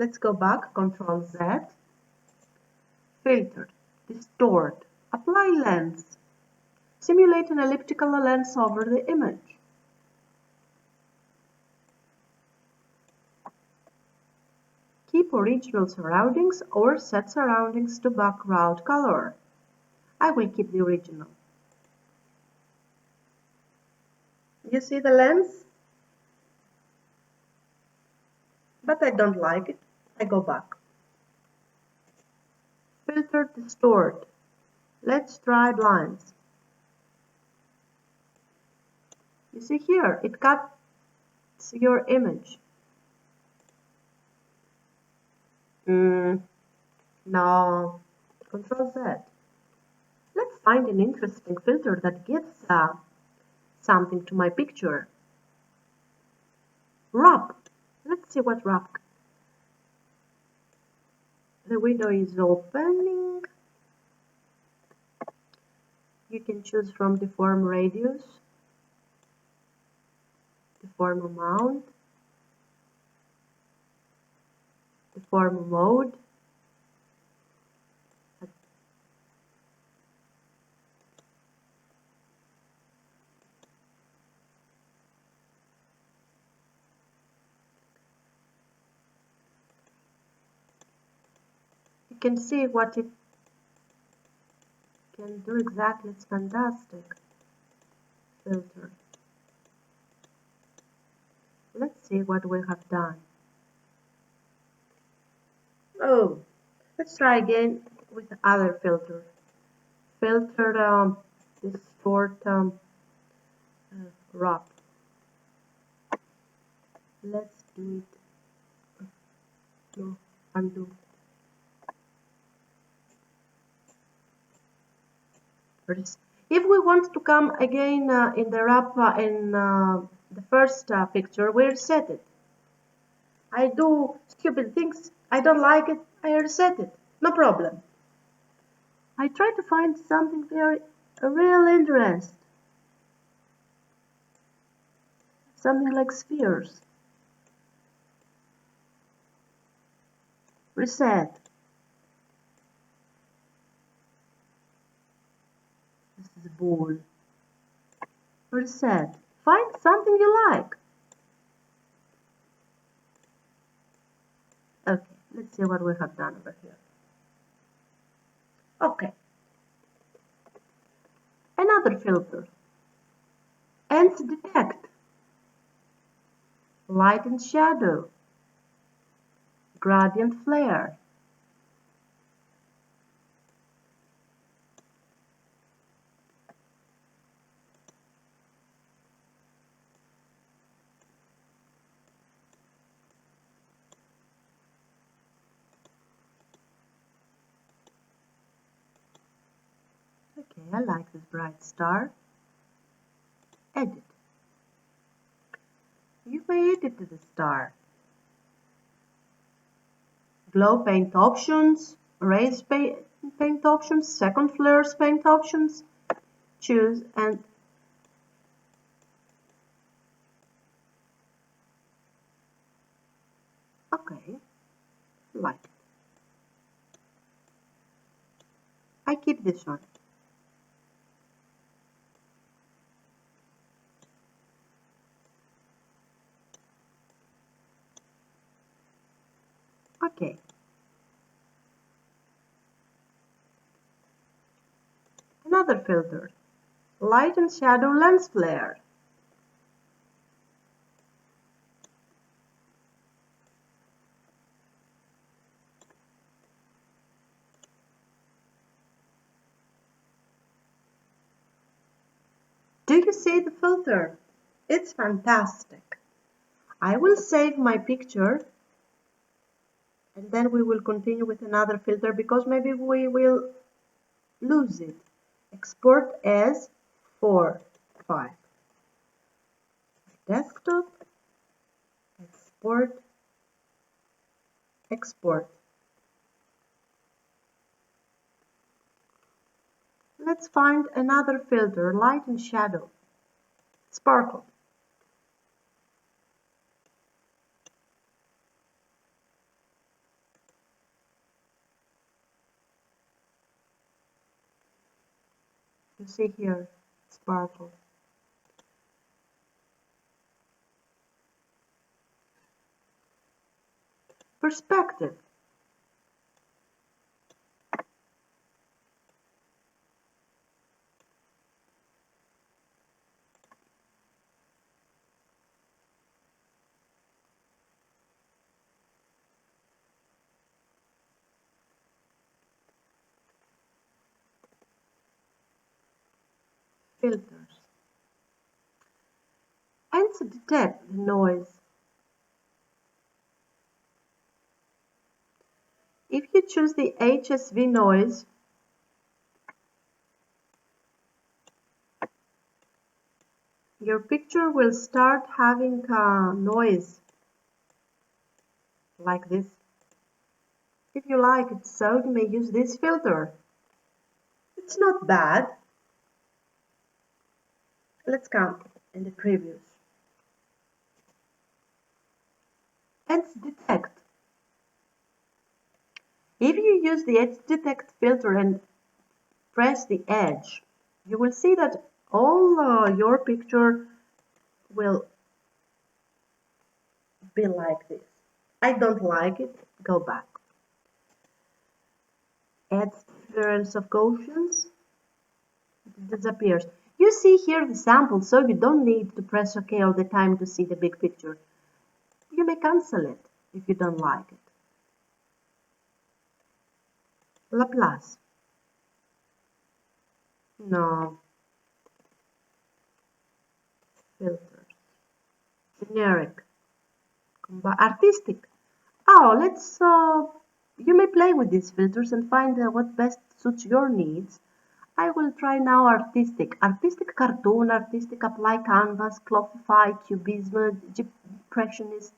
Let's go back, Control Z, filter, distort, apply lens, simulate an elliptical lens over the image. Keep original surroundings or set surroundings to background color. I will keep the original. You see the lens? But I don't like it. I go back. Filter, distort. Let's try blinds. You see here, it cuts your image. No. Control Z. Let's find an interesting filter that gives something to my picture. Wrap. Let's see what wrap. The window is opening. You can choose from deform radius, deform amount, deform mode. You can see what it can do exactly. It's fantastic. Filter. Let's see what we have done. Oh, let's try again with the other filter. Filter, distort, wrap. Let's do it. No, undo. If we want to come again in the wrap in the first picture, we reset it. I do stupid things. I don't like it. I reset it. No problem. I try to find something very real interest. Something like spheres. Reset. This is a ball. Reset. Find something you like. Okay, let's see what we have done over here. Okay. Another filter. Ends detect. Light and shadow. Gradient flare. Okay, I like this bright star. Edit. You may edit the star. Glow paint options, raise paint options, second flares paint options. Choose and okay, like it. I keep this one. Okay. Another filter. Light and shadow lens flare. Do you see the filter? It's fantastic. I will save my picture and then we will continue with another filter because maybe we will lose it. Export as 4.5. Desktop, export, export. Let's find another filter, light and shadow, sparkle. You see here, sparkle. Perspective. Filters. And to detect the noise. If you choose the HSV noise, your picture will start having noise like this. If you like it so, you may use this filter. It's not bad. Let's come in the previews. And detect. If you use the edge detect filter and press the edge, you will see that all your picture will be like this. I don't like it. Go back. Add difference of Gaussians. It disappears. You see here the sample, so you don't need to press OK all the time to see the big picture. You may cancel it if you don't like it. Laplace. No. Filters. Generic. Artistic. Oh, you may play with these filters and find what best suits your needs. I will try now artistic. Artistic cartoon, artistic apply canvas, clothify, cubism, impressionist,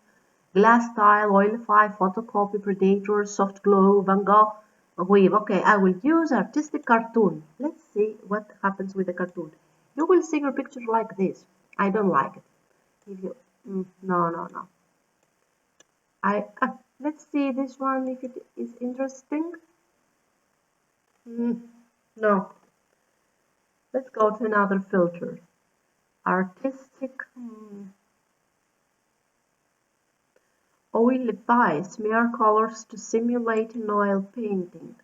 glass style, oilify, photocopy, predator, soft glow, Van Gogh, weave. Okay, I will use artistic cartoon. Let's see what happens with the cartoon. You will see your picture like this. I don't like it. If you, no. Let's see this one if it is interesting. No. Let's go to another filter. Artistic. Oilify, smear colors to simulate an oil painting.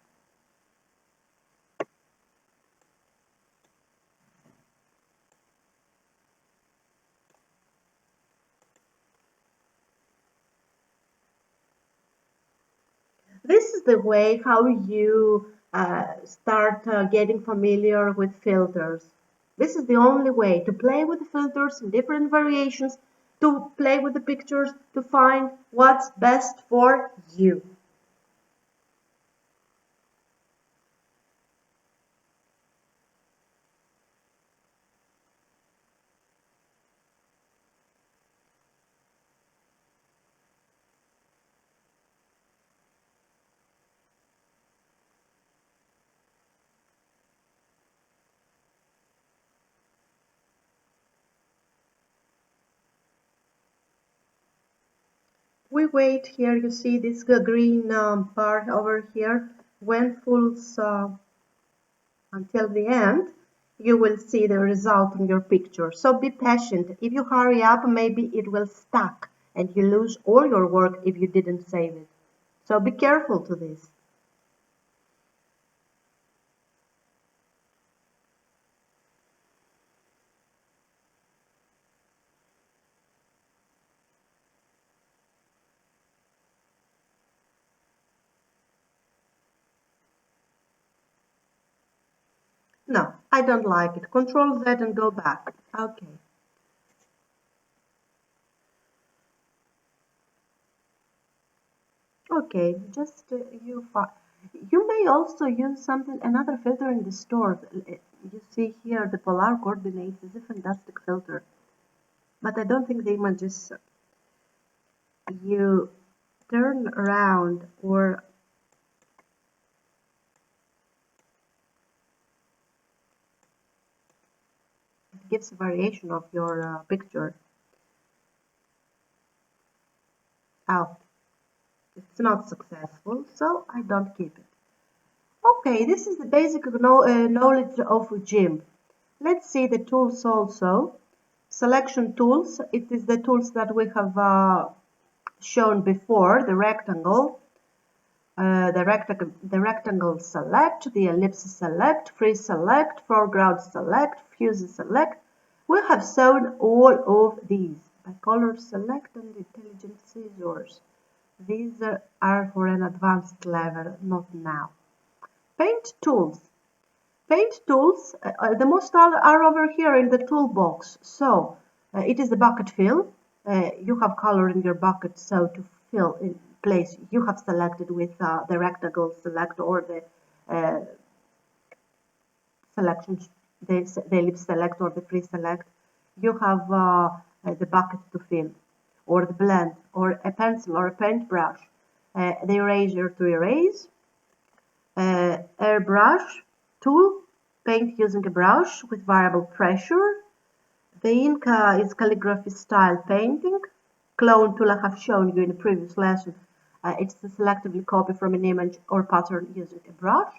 This is the way how you start getting familiar with filters. This is the only way to play with the filters in different variations, to play with the pictures, to find what's best for you. We wait here, you see this green bar over here. When fulls until the end, you will see the result in your picture. So be patient. If you hurry up, maybe it will stuck and you lose all your work if you didn't save it. So be careful to this. No, I don't like it. Control Z and go back. Okay. Okay, just you may also use another filter in the store. You see here the polar coordinates is a fantastic filter, but I don't think the images you turn around or it gives a variation of your picture. Oh, it's not successful, so I don't keep it. Okay, this is the basic knowledge of GIMP. Let's see the tools also. Selection tools, it is the tools that we have shown before, the rectangle, the rectangle select, the ellipse select, free select, foreground select, fuse select. We have shown all of these. By color select and intelligent scissors. These are for an advanced level, not now. Paint tools. Paint tools, the most are over here in the toolbox. So it is the bucket fill. You have color in your bucket, so to fill in place you have selected with the rectangle select or the selection, the ellipse select or the free select. You have the bucket to fill, or the blend, or a pencil or a paintbrush, the eraser to erase, airbrush tool, paint using a brush with variable pressure. The ink is calligraphy style painting. Clone tool I have shown you in the previous lesson. It's to selectively copy from an image or pattern using a brush.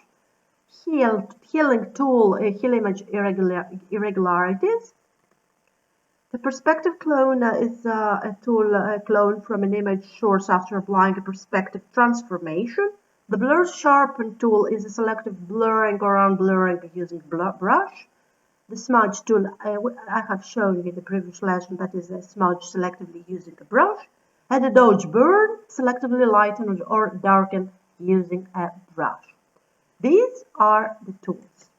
Healing tool, heal image irregularities. The perspective clone is a tool clone from an image source after applying a perspective transformation. The blur sharpen tool is a selective blurring or unblurring using brush. The smudge tool I have shown you in the previous lesson, that is a smudge selectively using a brush. And the dodge burn, selectively lighten or darken using a brush. These are the tools.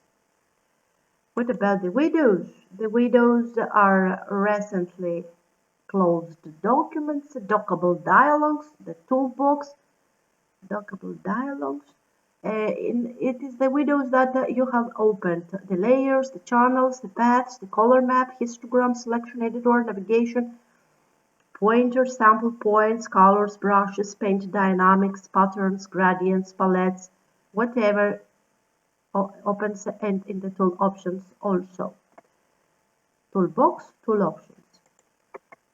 What about the windows? The windows are recently closed documents, dockable dialogues, the toolbox, dockable dialogues. It is the windows that you have opened, the layers, the channels, the paths, the color map, histogram, selection editor, navigation, pointer, sample points, colors, brushes, paint dynamics, patterns, gradients, palettes, whatever opens and in the tool options also. Toolbox, tool options.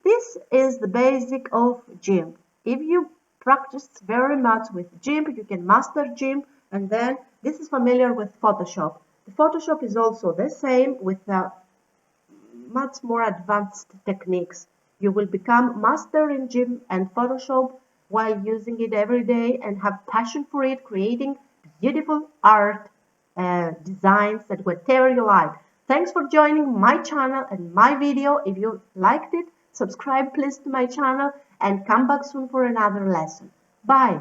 This is the basic of GIMP. If you practice very much with GIMP, you can master GIMP, and then this is familiar with Photoshop. The Photoshop is also the same with much more advanced techniques. You will become master in GIMP and Photoshop while using it every day and have passion for it, creating beautiful art designs that whatever you like. Thanks for joining my channel and my video. If you liked it, subscribe please to my channel and come back soon for another lesson. Bye.